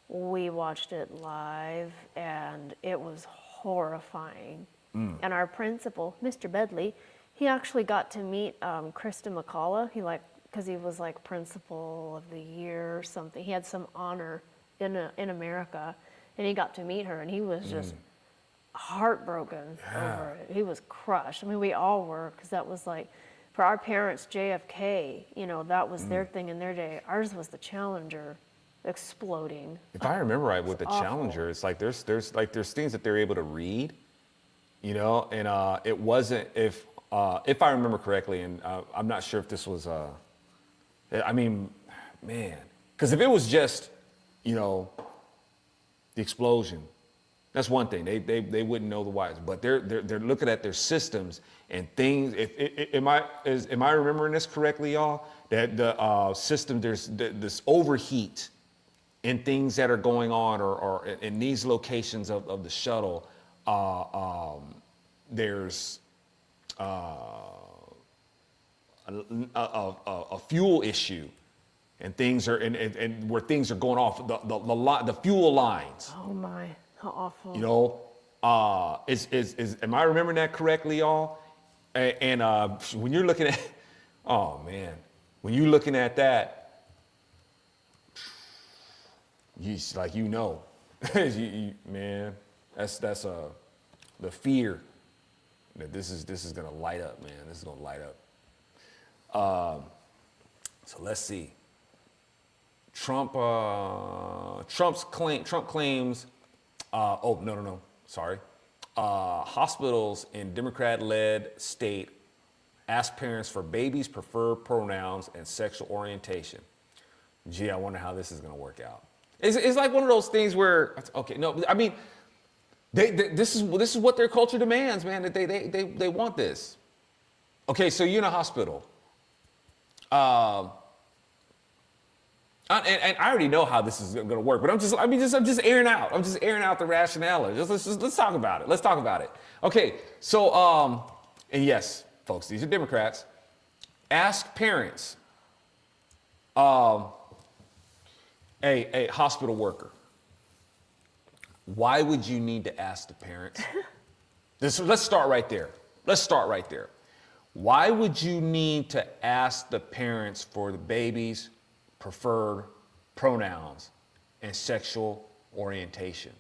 we watched it live, and it was horrifying. And our principal, Mr. Bedley, he actually got to meet Krista McCullough. Because he was like principal of the year or something. He had some honor in America. And he got to meet her, and he was just heartbroken over it. He was crushed. I mean, we all were, because that was like, for our parents, JFK, you know, that was their thing in their day. Ours was the Challenger exploding.
If I remember right, with the
awful.
Challenger, it's like there's things that they're able to read, you know, and it wasn't, if I remember correctly, and I'm not sure if this was, I mean, man, because if it was just, you know, the explosion, that's one thing. They wouldn't know the whys, but they're looking at their systems and things. Am I remembering this correctly, y'all? That the system, there's this overheat in things that are going on, or in these locations of the shuttle. There's a fuel issue. And things are, and where things are going off, the fuel lines.
Oh my, how awful.
You know, am I remembering that correctly, y'all? And when you're looking at, oh man, when you're looking at that, man, that's the fear that this is gonna light up, man. This is gonna light up. So let's see. Trump claims, hospitals in Democrat-led state ask parents for babies' preferred pronouns and sexual orientation. Gee, I wonder how this is gonna work out. It's like one of those things where, okay, no, I mean, this is what their culture demands, man, that they want this. Okay, so you're in a hospital. And I already know how this is going to work, but I'm just airing out. I'm just airing out the rationale. Let's talk about it. Let's talk about it. Okay, so and yes, folks, these are Democrats. Ask parents. A hospital worker. Why would you need to ask the parents? Let's start right there. Why would you need to ask the parents for the baby's preferred pronouns and sexual orientation?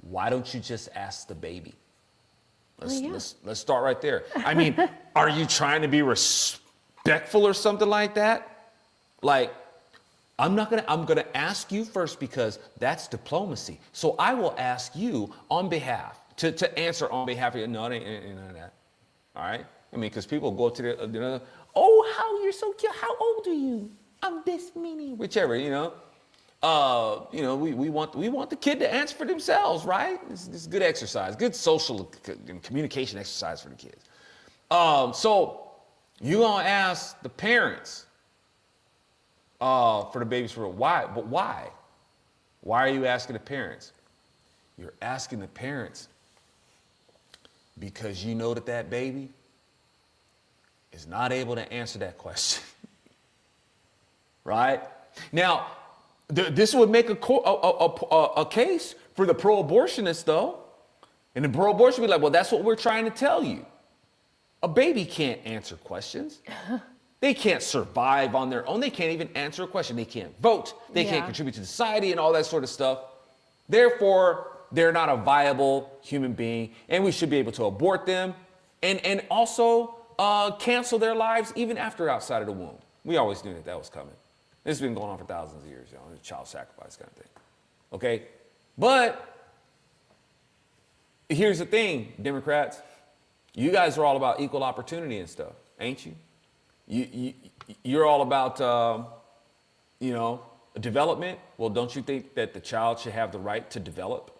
Why don't you just ask the baby? Let's start right there. I mean, are you trying to be respectful or something like that? Like, I'm gonna ask you first because that's diplomacy. So I will ask you on behalf to answer on behalf of you. No, it ain't none of that. All right? I mean, because people go to the how you're so cute. How old are you? I'm this many. Whichever, you know. We want the kid to answer for themselves, right? It's good exercise, good social and communication exercise for the kids. So you're gonna ask the parents for the babies for why? But why? Why are you asking the parents? You're asking the parents because you know that baby is not able to answer that question. Right? Now, this would make a case For the pro-abortionists, though, and the pro-abortion be like, well, that's what we're trying to tell you. A baby can't answer questions. They can't survive on their own. They can't even answer a question. They can't vote. They can't contribute to society and all that sort of stuff. Therefore, they're not a viable human being, and we should be able to abort them and also cancel their lives even after outside of the womb. We always knew that that was coming. This has been going on for thousands of years, child sacrifice kind of thing. Okay? But here's the thing, Democrats. You guys are all about equal opportunity and stuff, ain't you? You're all about, development. Well, don't you think that the child should have the right to develop?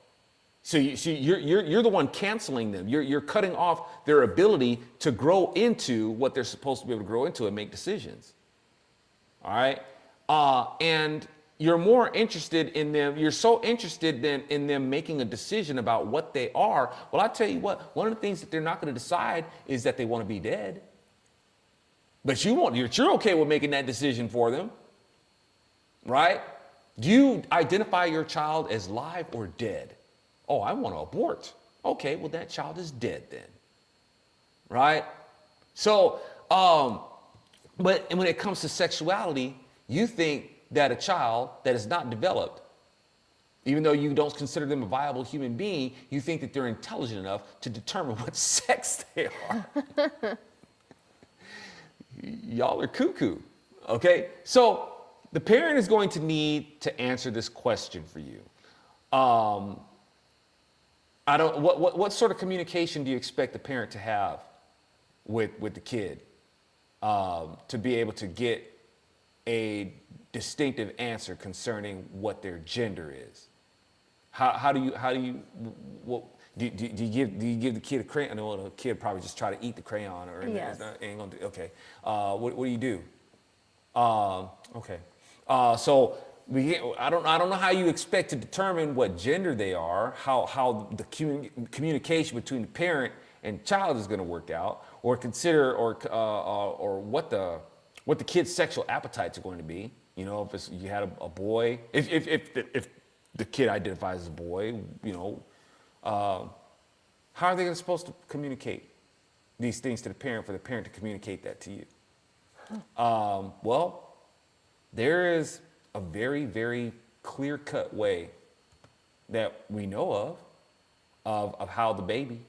So you're the one canceling them. You're cutting off their ability to grow into what they're supposed to be able to grow into and make decisions. All right? And you're more interested in them. You're so interested in them making a decision about what they are. Well, I tell you what, one of the things that they're not going to decide is that they want to be dead. But you're okay with making that decision for them, right? Do you identify your child as live or dead? Oh, I want to abort. Okay, well, that child is dead then, right? So, but when it comes to sexuality, you think that a child that is not developed, even though you don't consider them a viable human being, you think that they're intelligent enough to determine what sex they are. Y'all are cuckoo, okay? So the parent is going to need to answer this question for you. What sort of communication do you expect the parent to have with the kid to be able to get a distinctive answer concerning what their gender is? Do you give the kid a crayon? No, the kid probably just try to eat the crayon or ain't gonna do. Okay. What do you do? Okay. So I don't know how you expect to determine what gender they are, how the communication between the parent and child is going to work out, or consider or what the kid's sexual appetites are going to be. If you had a boy, if the kid identifies as a boy, how are they supposed to communicate these things to the parent for the parent to communicate that to you? Well, there is a very, very clear-cut way that we know of how the baby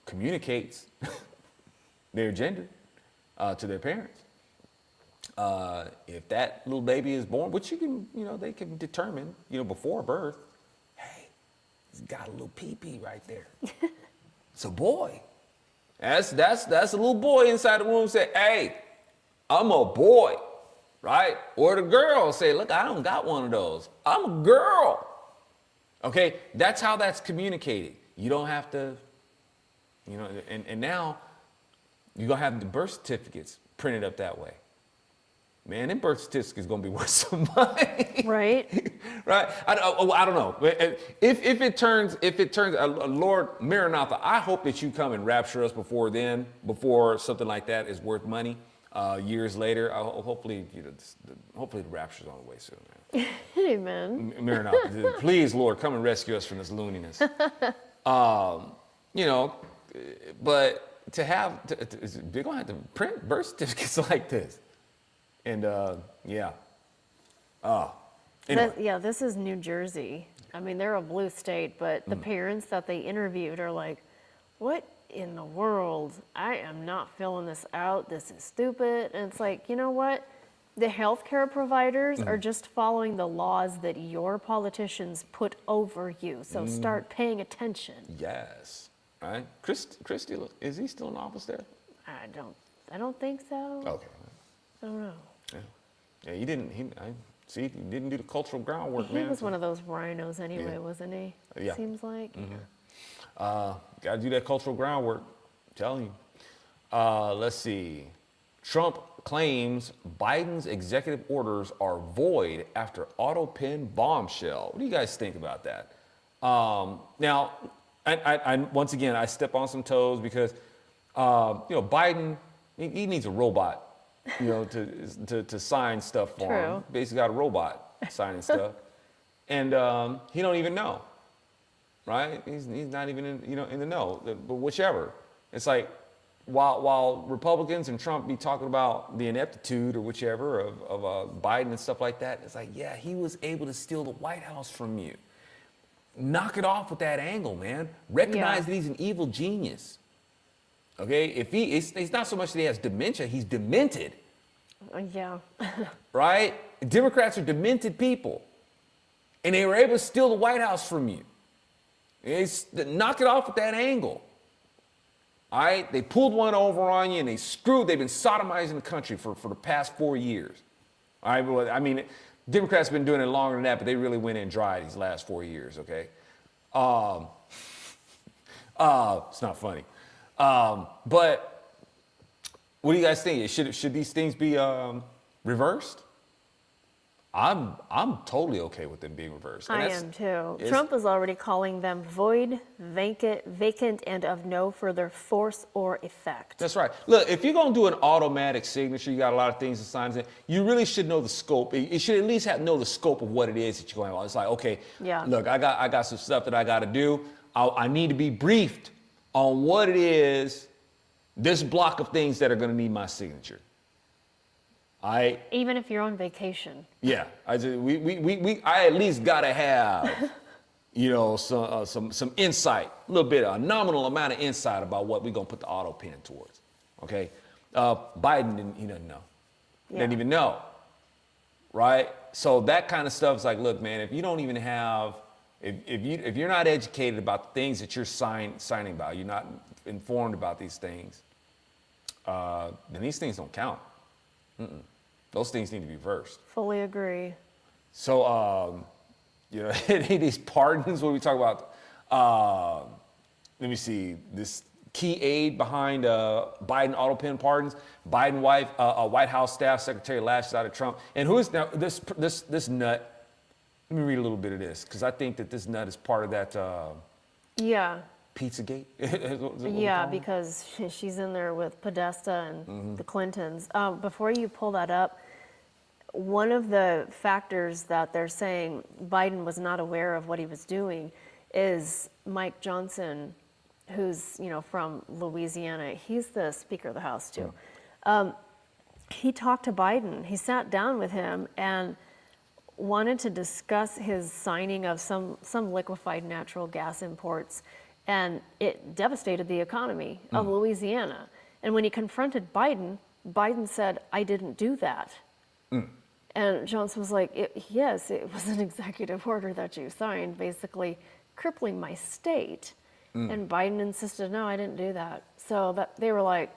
communicates their gender to their parents. If that little baby is born, which they can determine, before birth, hey, he's got a little pee-pee right there. It's a boy. That's a little boy inside the womb say, hey, I'm a boy, right? Or the girl say, look, I don't got one of those. I'm a girl. Okay, that's how that's communicated. You don't have to, and now you're going to have the birth certificates printed up that way. Man, them birth certificates gonna be worth some money,
right?
Right? I don't know. If it turns, Lord Maranatha, I hope that you come and rapture us before something like that is worth money. Years later, hopefully the rapture's on the way soon, man.
Amen.
Maranatha, please, Lord, come and rescue us from this looniness. But they're gonna have to print birth certificates like this. And anyway.
This is New Jersey. I mean, they're a blue state, but the parents that they interviewed are like, what in the world? I am not filling this out. This is stupid. And it's like, you know what? The healthcare providers are just following the laws that your politicians put over you. So start paying attention.
Yes. All right. Christie, is he still in office there?
I don't think so.
Okay.
I don't know.
Yeah, he didn't do the cultural groundwork, man.
He was one of those rhinos anyway, wasn't he?
Yeah.
Seems like.
Got to do that cultural groundwork. I'm telling you. Let's see. Trump claims Biden's executive orders are void after Autopen bombshell. What do you guys think about that? Now, I once again, I step on some toes because, Biden, he needs a robot. To sign stuff for him. Basically got a robot signing stuff. And he don't even know. right? He's not even in the know. But whichever, it's like while Republicans and Trump be talking about the ineptitude or whichever of Biden and stuff like that, it's like, yeah, he was able to steal the White House from you. Knock it off with that angle, man. Recognize that he's an evil genius. Okay, it's not so much that he has dementia, he's demented.
Yeah.
Right? Democrats are demented people. And they were able to steal the White House from you. Knock it off with that angle. All right? They pulled one over on you and they've been sodomizing the country for the past 4 years. All right? Well, I mean, Democrats have been doing it longer than that, but they really went in dry these last 4 years, okay? It's not funny. But what do you guys think? Should these things be reversed? I'm totally okay with them being reversed.
I am too. Trump is already calling them void, vacant, and of no further force or effect.
That's right. Look, if you're going to do an automatic signature, you got a lot of things to sign in, you really should know the scope. You should at least know the scope of what it is that you're going on. It's like, okay, look, I got some stuff that I got to do. I need to be briefed on what it is, this block of things that are going to need my signature.
Even if you're on vacation.
Yeah, I at least gotta have, some insight, a nominal amount of insight about what we're gonna put the Autopen towards. Okay, Biden doesn't know, doesn't even know, right? So that kind of stuff is like, look, man, if you don't even have, if you're not educated about the things that you're signing about, you're not informed about these things, then these things don't count. Those things need to be reversed.
Fully agree.
So, these pardons, what we talk about, let me see, this key aide behind Biden Autopen pardons, Biden wife, White House staff secretary lashes out at Trump. And who is now this nut? Let me read a little bit of this, because I think that this nut is part of that Pizzagate?
Yeah, because she's in there with Podesta and the Clintons. Before you pull that up, one of the factors that they're saying Biden was not aware of what he was doing is Mike Johnson, who's from Louisiana. He's the Speaker of the House too. He talked to Biden. He sat down with him and wanted to discuss his signing of some liquefied natural gas imports. And it devastated the economy of Louisiana. And when he confronted Biden, Biden said, "I didn't do that." And Johnson was like, yes, it was an executive order that you signed, basically crippling my state. And Biden insisted, no, I didn't do that. So they were like,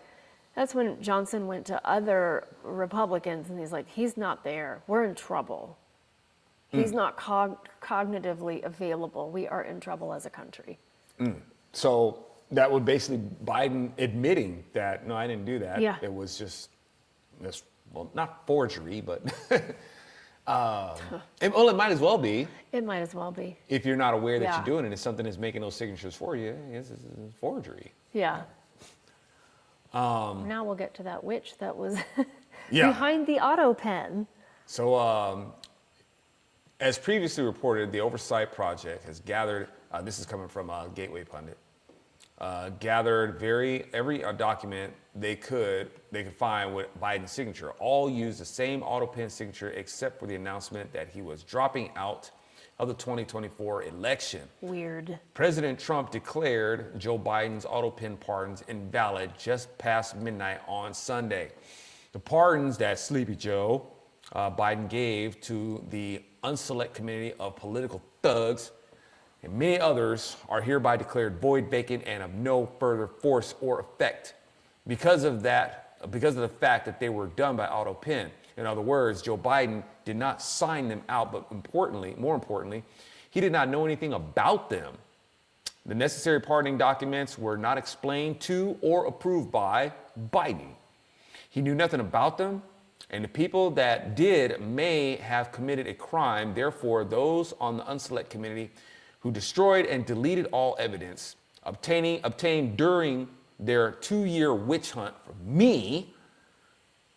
that's when Johnson went to other Republicans and he's like, he's not there. We're in trouble. He's not cognitively available. We are in trouble as a country.
So that would basically Biden admitting that, no, I didn't do that.
Yeah.
It was just this, well, not forgery, but it might as well be.
It might as well be.
If you're not aware that you're doing it, it's something that's making those signatures for you. It's forgery.
Yeah. Now we'll get to that witch that was behind the Autopen.
So, as previously reported, the Oversight Project has gathered, this is coming from Gateway Pundit, gathered every document they could find with Biden's signature. All used the same Autopen signature except for the announcement that he was dropping out of the 2024 election.
Weird.
President Trump declared Joe Biden's Autopen pardons invalid just past midnight on Sunday. The pardons that Sleepy Joe Biden gave to the unselect committee of political thugs and many others are hereby declared void, vacant, and of no further force or effect because of the fact that they were done by Autopen. In other words, Joe Biden did not sign them out, but more importantly, he did not know anything about them. The necessary pardoning documents were not explained to or approved by Biden. He knew nothing about them, and the people that did may have committed a crime. Therefore, those on the unselect committee who destroyed and deleted all evidence obtained during their 2-year witch hunt for me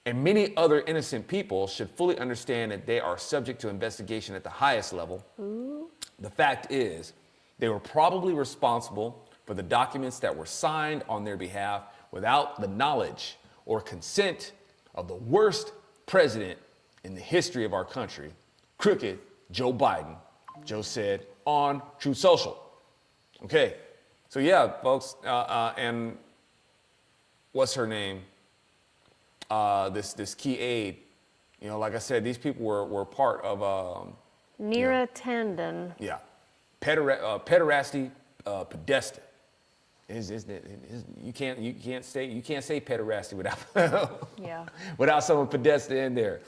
and many other innocent people should fully understand that they are subject to investigation at the highest level. Ooh. The fact is They were probably responsible for the documents that were signed on their behalf without the knowledge or consent of the worst president in the history of our country, crooked Joe Biden, Joe said on Truth Social. Okay, so yeah, folks, and what's her name? This key aide, you know, like I said, these people were part of
Neera Tanden.
yeah, pederasty, pedestin. You can't say pederasty without
Yeah.
without someone pedestin in there.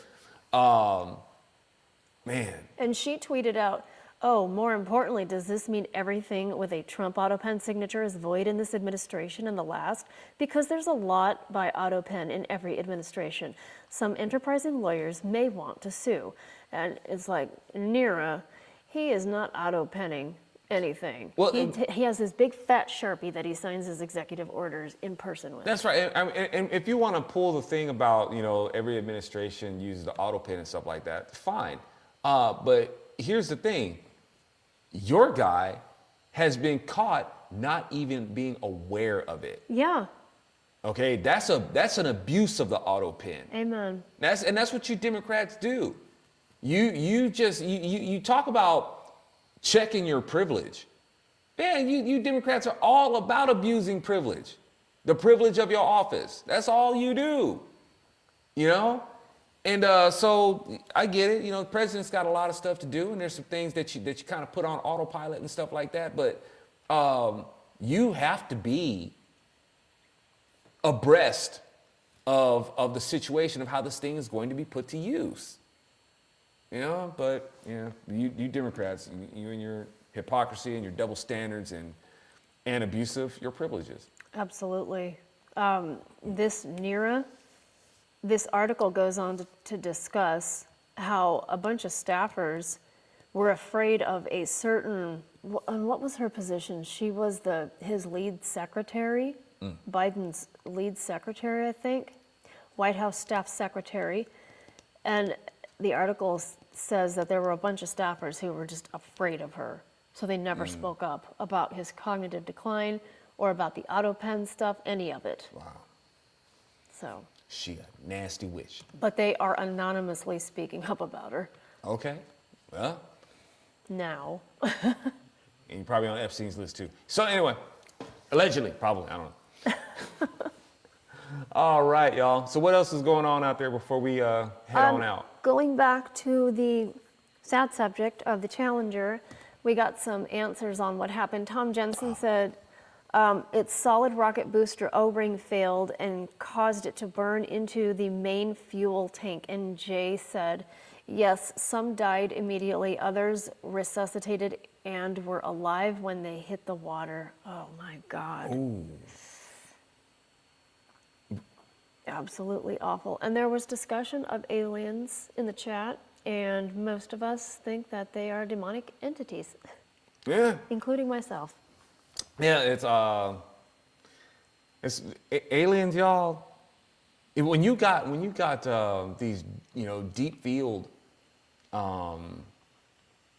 Man.
And she tweeted out, "Oh, more importantly, does this mean everything with a Trump Autopen signature is void in this administration and the last? Because there's a lot by Autopen in every administration. Some enterprising lawyers may want to sue." And it's like, Neera, he is not Autopenning anything.
Well,
he has this big fat Sharpie that he signs his executive orders in person with.
That's right. And if you want to pull the thing about, you know, every administration uses the Autopen and stuff like that, fine. But here's the thing. Your guy has been caught not even being aware of it.
Yeah.
Okay, that's an abuse of the Autopen.
Amen.
That's what you Democrats do. You talk about checking your privilege. Man, you Democrats are all about abusing privilege. The privilege of your office. That's all you do. You know? And so I get it. You know, the president's got a lot of stuff to do, and there's some things that you kind of put on autopilot and stuff like that. But you have to be abreast of the situation of how this thing is going to be put to use. You know, but you Democrats, you and your hypocrisy and your double standards and abuse of your privileges.
Absolutely. This Neera, this article goes on to discuss how a bunch of staffers were afraid of a certain, and what was her position? She was his lead secretary, Biden's lead secretary, I think, White House staff secretary. And the article says that there were a bunch of staffers who were just afraid of her. So they never spoke up about his cognitive decline or about the Autopen stuff, any of it.
Wow.
So.
She a nasty witch.
But they are anonymously speaking up about her.
Okay. Well.
Now.
And you're probably on Epstein's list too. So anyway, allegedly, probably, I don't know. All right, y'all. So what else is going on out there before we head on out?
Going back to the sad subject of the Challenger, we got some answers on what happened. Tom Jensen said its solid rocket booster O-ring failed and caused it to burn into the main fuel tank. And Jay said, yes, some died immediately, others resuscitated and were alive when they hit the water. Oh my God.
Ooh.
Absolutely awful. And there was discussion of aliens in the chat, and most of us think that they are demonic entities.
Yeah.
Including myself.
Yeah, it's aliens, y'all. When you got these, you know, deep field, you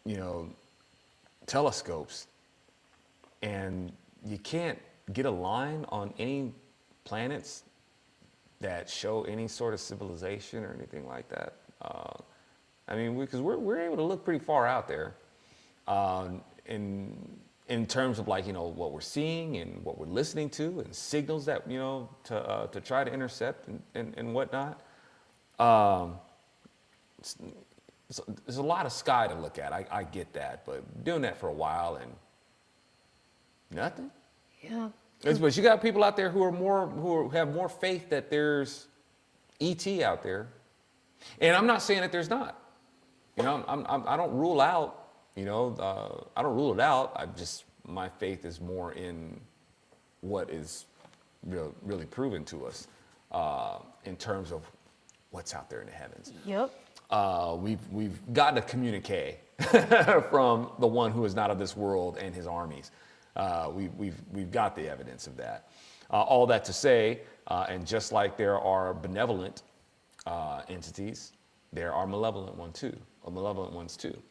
know, telescopes, and you can't get a line on any planets that show any sort of civilization or anything like that. I mean, because we're able to look pretty far out there, in terms of, like, you know, what we're seeing and what we're listening to and signals that, you know, to try to intercept and whatnot. There's a lot of sky to look at. I get that, but doing that for a while and nothing.
Yeah.
But you got people out there who have more faith that there's ET out there, and I'm not saying that there's not. You know, I don't rule out. You know, I don't rule it out. My faith is more in what is really proven to us in terms of what's out there in the heavens.
Yep.
We've gotten a communique from the one who is not of this world and his armies. We've got the evidence of that. All that to say, and just like there are benevolent entities, there are malevolent ones too.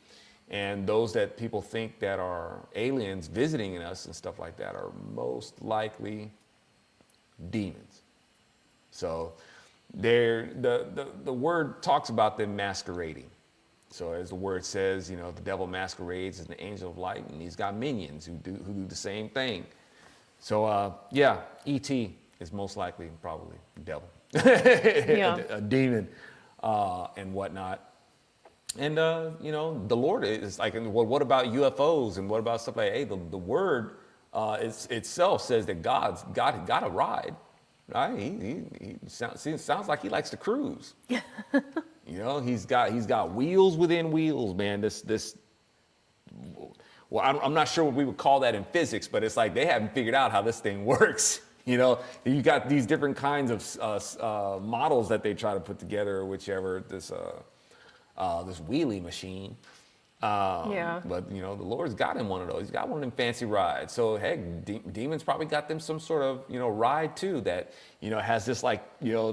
And those that people think that are aliens visiting us and stuff like that are most likely demons. So the word talks about them masquerading. So as the word says, the devil masquerades as an angel of light, and he's got minions who do the same thing. So E.T. is most likely probably the devil, a demon, and whatnot. And the Lord is like, well, what about UFOs and what about stuff like? Hey, the word itself says that God got a ride, right? He sounds like he likes to cruise. He's got wheels within wheels, man. Well, I'm not sure what we would call that in physics, but it's like they haven't figured out how this thing works. You got these different kinds of models that they try to put together, or whichever this wheelie machine. But the Lord's got him one of those. He's got one of them fancy rides. So heck, demons probably got them some sort of ride too that has this like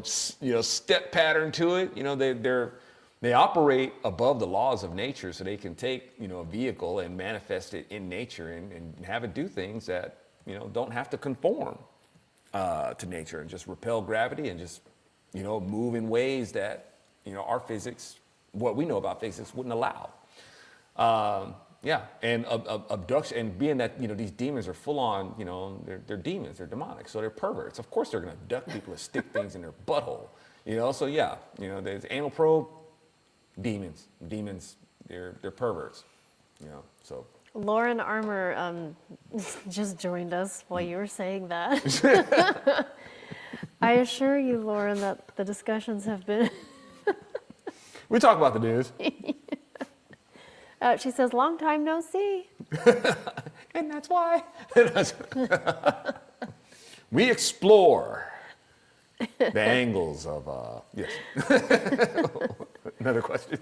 step pattern to it. They operate above the laws of nature, so they can take a vehicle and manifest it in nature and have it do things that don't have to conform to nature and just repel gravity and just move in ways that our physics, what we know about physics, wouldn't allow. And abduction, and being that these demons are full on, they're demons, they're demonic, so they're perverts. Of course, they're going to abduct people and stick things in their butthole. So there's anal probe, demons, they're perverts. So. Lauren
Armour just joined us while you were saying that. I assure you, Lauren, that the discussions have been.
We talk about the news.
She says, long time no see.
And that's why. We explore the angles of, yes. Another question.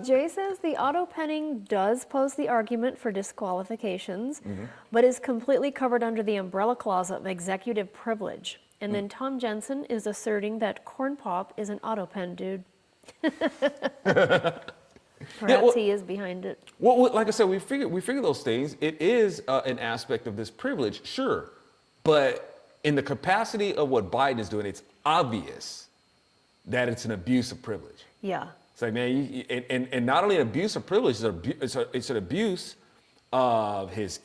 Jay says the auto-penning does pose the argument for disqualifications, but is completely covered under the umbrella clause of executive privilege. And then Tom Jensen is asserting that Corn Pop is an auto-pen dude. Perhaps he is behind it.
Well, like I said, we figure those things. It is an aspect of this privilege, sure, but in the capacity of what Biden is doing, it's obvious that it's an abuse of privilege.
Yeah.
It's like, man, and not only an abuse of privilege, it's an abuse of his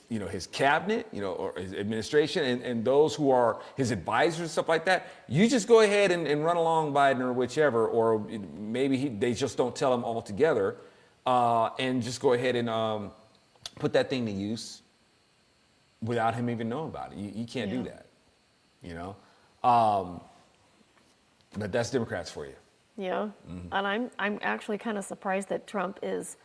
cabinet, or his administration, and those who are his advisors and stuff like that. You just go ahead and run along Biden or whichever, or maybe they just don't tell him altogether, and just go ahead and put that thing to use without him even knowing about it. You can't do that, but that's Democrats for you.
Yeah, and I'm actually kind of surprised that Trump is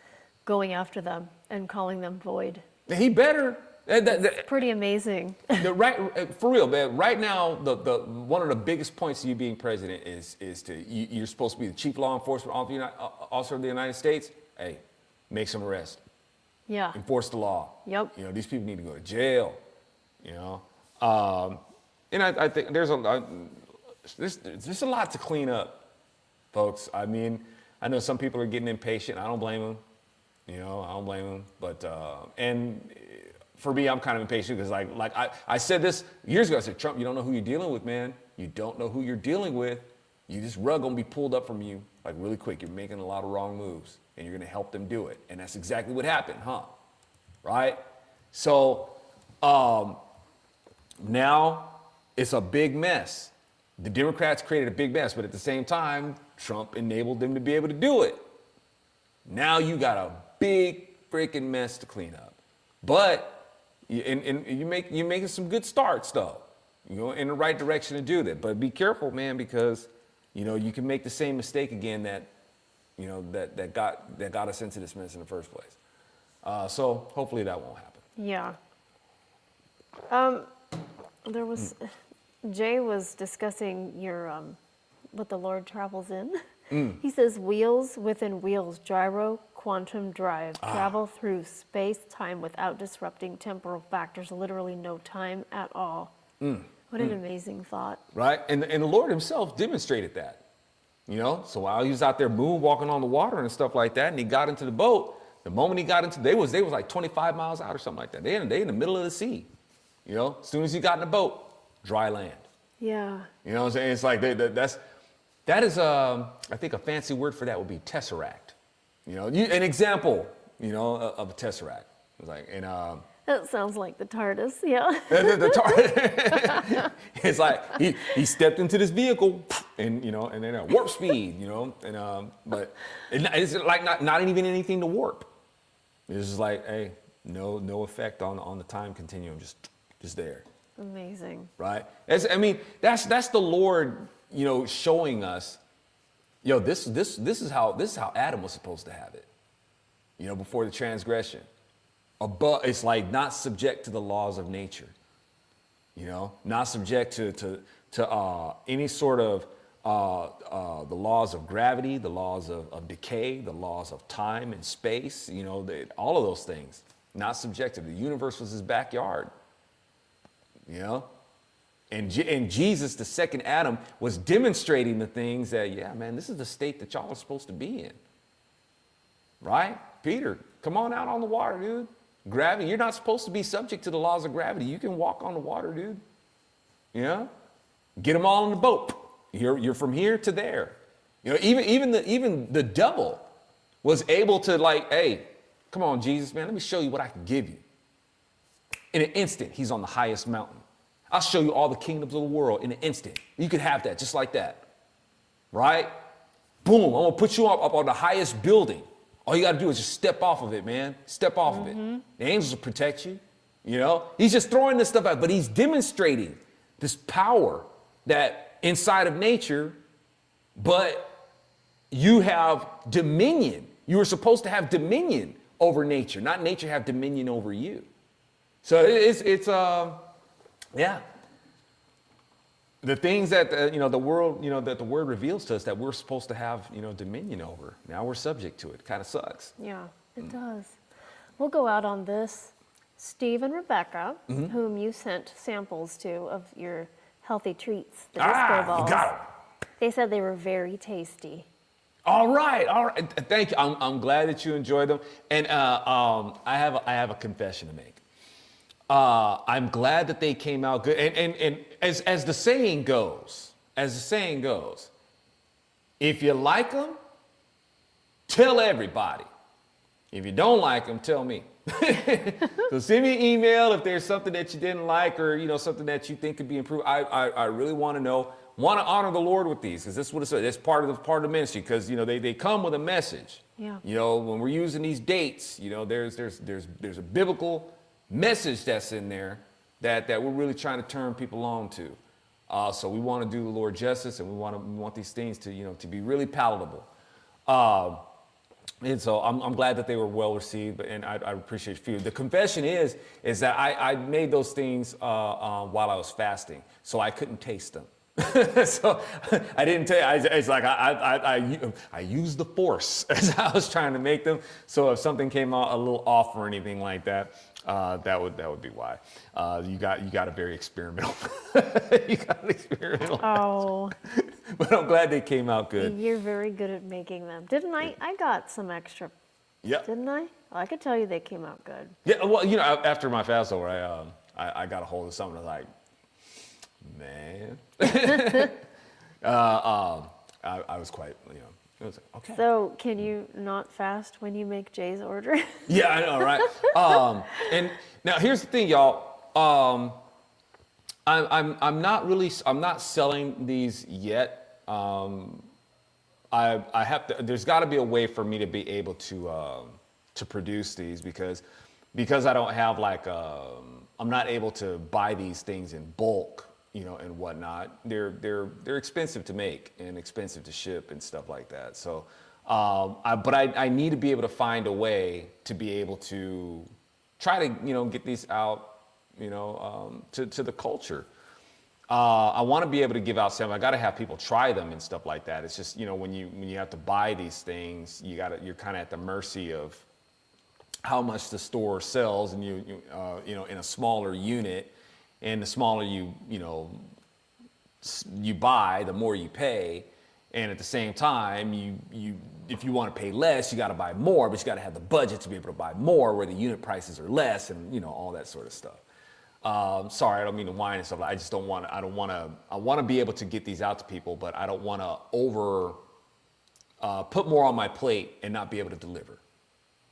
going after them and calling them void.
He better.
It's pretty amazing.
For real, man. Right now, the one of the biggest points of you being president is you're supposed to be the chief law enforcement officer of the United States. Hey, make some arrests.
Yeah.
Enforce the law.
Yep.
These people need to go to jail. And I think there's a lot to clean up, folks. I mean, I know some people are getting impatient. I don't blame them. I don't blame them. But and for me, I'm kind of impatient because like I said this years ago. I said, Trump, you don't know who you're dealing with, man. You don't know who you're dealing with. This rug gonna be pulled up from you like really quick. You're making a lot of wrong moves, and you're gonna help them do it. And that's exactly what happened, huh? Right? So now it's a big mess. The Democrats created a big mess, but at the same time, Trump enabled them to be able to do it. Now you got a big freaking mess to clean up. But you're making some good starts, though. You're going in the right direction to do that. But be careful, man, because you can make the same mistake again that got us into this mess in the first place. So hopefully that won't happen.
Yeah. There was Jay was discussing your what the Lord travels in. He says wheels within wheels, gyro, quantum drive, travel through space-time without disrupting temporal factors, literally no time at all. What an amazing thought.
Right, and the Lord himself demonstrated that. So while he was out there moonwalking on the water and stuff like that, and he got into the boat, The moment he got into, they was like 25 miles out or something like that. They in the middle of the sea. You know, as soon as he got in the boat, dry land.
Yeah.
You know what I'm saying? It's like that is I think a fancy word for that would be tesseract. You know, an example, you know, of a tesseract. It's like, and
That sounds like the TARDIS, yeah.
it's like he stepped into this vehicle, and you know, and then warp speed, you know, and but it's like not even anything to warp. It's just like, hey, no effect on the time continuum, just there.
Amazing.
Right? That's the Lord, you know, showing us, yo, this is how Adam was supposed to have it, you know, before the transgression. Above, it's like not subject to the laws of nature, you know, not subject to any sort of the laws of gravity, the laws of decay, the laws of time and space, you know, all of those things, not subjected. The universe was his backyard, you know, and Jesus, the second Adam, was demonstrating the things that, yeah, man, this is the state that y'all are supposed to be in, right? Peter, come on out on the water, dude. Gravity, you're not supposed to be subject to the laws of gravity. You can walk on the water, dude. You know, get them all in the boat. You're from here to there. You know, even the devil was able to, like, hey, come on, Jesus, man, let me show you what I can give you. In an instant, he's on the highest mountain. I'll show you all the kingdoms of the world in an instant. You could have that just like that, right? Boom, I'm gonna put you up on the highest building. All you got to do is just step off of it, man. Step off of it. The angels will protect you. You know, he's just throwing this stuff out, but he's demonstrating this power that inside of nature, but you have dominion. You were supposed to have dominion over nature, not nature have dominion over you. So yeah. The things that, you know, the world, you know, that the word reveals to us that we're supposed to have, you know, dominion over. Now we're subject to it. Kind of sucks.
Yeah, it does. We'll go out on this. Steve and Rebecca, whom you sent samples to of your healthy treats, the disco balls.
You got them.
They said they were very tasty.
All right. Thank you. I'm glad that you enjoyed them. And I have a confession to make. I'm glad that they came out good. And as the saying goes, if you like them, tell everybody. If you don't like them, tell me. So send me an email if there's something that you didn't like, or, you know, something that you think could be improved. I really want to know. Want to honor the Lord with these, because this is what it's. It's part of the ministry, because, you know, they come with a message.
Yeah.
You know, when we're using these dates, you know, there's a biblical message that's in there that we're really trying to turn people on to. So we want to do the Lord justice, and we want these things to, you know, to be really palatable. And so I'm glad that they were well received, and I appreciate you. The confession is that I made those things while I was fasting, so I couldn't taste them. So I didn't tell you. It's like I used the force as I was trying to make them. So if something came out a little off or anything like that, that would be why. You got a very experimental. You got an experimental.
Oh.
But I'm glad they came out good.
You're very good at making them. Didn't I? I got some extra.
Yeah.
Didn't I? Well, I could tell you they came out good.
Yeah. Well, you know, after my fast over, I got a hold of something. I was like, man. I was quite, you know. It was like, okay.
So can you not fast when you make Jay's order?
Yeah, I know, right? And now here's the thing, y'all. I'm not selling these yet. I have to. There's got to be a way for me to be able to produce these, because I don't have, like, I'm not able to buy these things in bulk, you know, and whatnot. They're expensive to make and expensive to ship and stuff like that. So, but I need to be able to find a way to be able to try to, you know, get these out, you know, to the culture. I want to be able to give out samples. I got to have people try them and stuff like that. It's just, you know, when you have to buy these things, you're kind of at the mercy of how much the store sells, and you know, in a smaller unit, and the smaller you buy, the more you pay, and at the same time you if you want to pay less, you got to buy more, but you got to have the budget to be able to buy more where the unit prices are less and, you know, all that sort of stuff. Sorry, I don't mean to whine and stuff. I just don't want to, I want to be able to get these out to people, but I don't want to put more on my plate and not be able to deliver,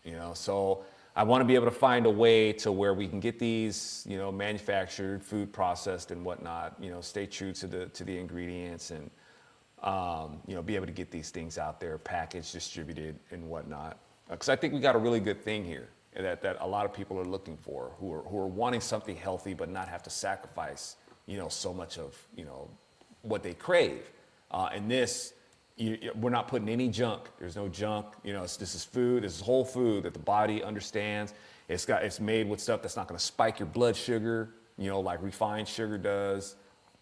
you know? So I want to be able to find a way to where we can get these, you know, manufactured, food processed and whatnot, you know, stay true to the ingredients and, you know, be able to get these things out there, packaged, distributed and whatnot. Because I think we got a really good thing here that a lot of people are looking for, who are wanting something healthy but not have to sacrifice, you know, so much of, you know, what they crave. And this, we're not putting any junk. There's no junk. You know, this is food. This is whole food that the body understands. It's made with stuff that's not going to spike your blood sugar, you know, like refined sugar does.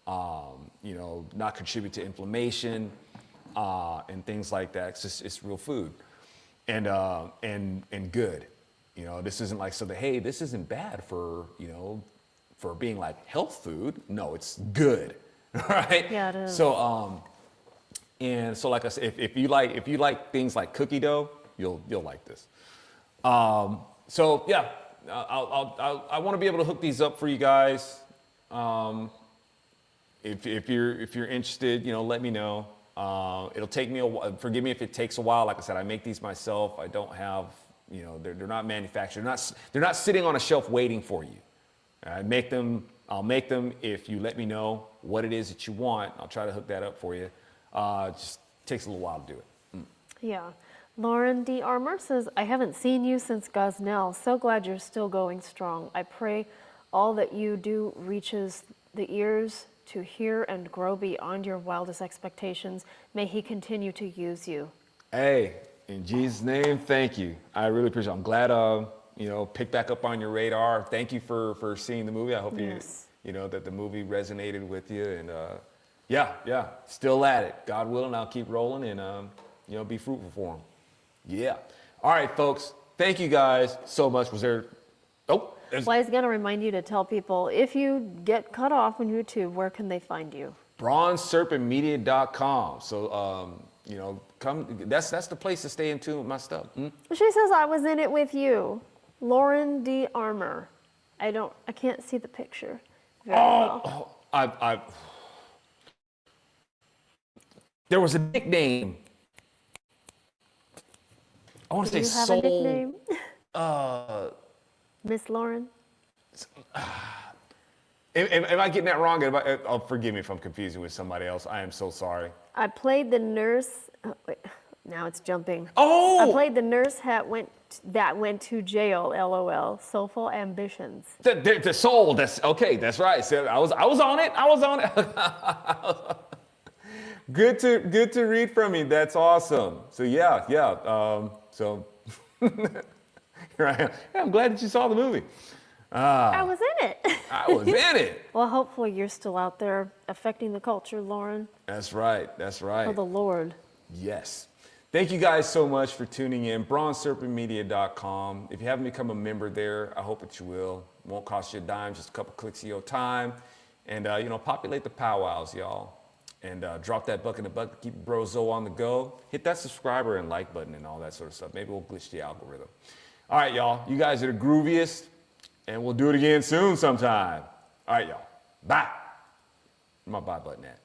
You know, not contribute to inflammation and things like that. It's real food, and good. You know, this isn't like so that hey, this isn't bad for, you know, for being like health food. No, it's good, right?
Yeah, it is.
So and so like I said, if you like things like cookie dough, you'll like this. So yeah, I want to be able to hook these up for you guys. If you're interested, you know, let me know. It'll take me a while. Forgive me if it takes a while. Like I said, I make these myself. I don't have, you know, they're not manufactured. They're not sitting on a shelf waiting for you. I'll make them if you let me know what it is that you want. I'll try to hook that up for you. Just takes a little while to do it.
Yeah. Lauren D. Armour says, I haven't seen you since Gosnell. So glad you're still going strong. I pray all that you do reaches the ears to hear and grow beyond your wildest expectations. May he continue to use you.
Hey, in Jesus' name, thank you. I really appreciate it. I'm glad, you know, picked back up on your radar. Thank you for seeing the movie. I hope you know, that the movie resonated with you. And yeah, still at it. God willing, I'll keep rolling and, you know, be fruitful for him. Yeah. All right, folks. Thank you guys so much. Was there, well, I was
going to remind you to tell people, if you get cut off on YouTube, where can they find you?
BronzeSerpentMedia.com. So, you know, that's the place to stay in tune with my stuff.
She says I was in it with you. Lauren D. Armour. I can't see the picture very well.
There was a nickname. I want to say Soul.
Do you have a nickname? Miss Lauren?
Am I getting that wrong? Forgive me if I'm confusing with somebody else. I am so sorry.
I played the nurse. Oh, wait, now it's jumping.
Oh!
I played the nurse that went to jail. LOL. Soulful ambitions.
The soul. That's okay. That's right. So I was on it. Good to read from you. That's awesome. So yeah. So here I am. Yeah, I'm glad that you saw the movie.
I was in it.
I was in it.
Well, hopefully you're still out there affecting the culture, Lauren.
That's right.
For the Lord.
Yes. Thank you guys so much for tuning in. BronzeSerpentMedia.com. If you haven't become a member there, I hope that you will. It won't cost you a dime, just a couple clicks of your time. And, you know, populate the powwows, y'all. And drop that buck in the bucket, keep Brozo on the go. Hit that subscriber and like button and all that sort of stuff. Maybe we'll glitch the algorithm. All right, y'all. You guys are the grooviest. And we'll do it again soon sometime. All right, y'all. Bye. Where's my bye button at?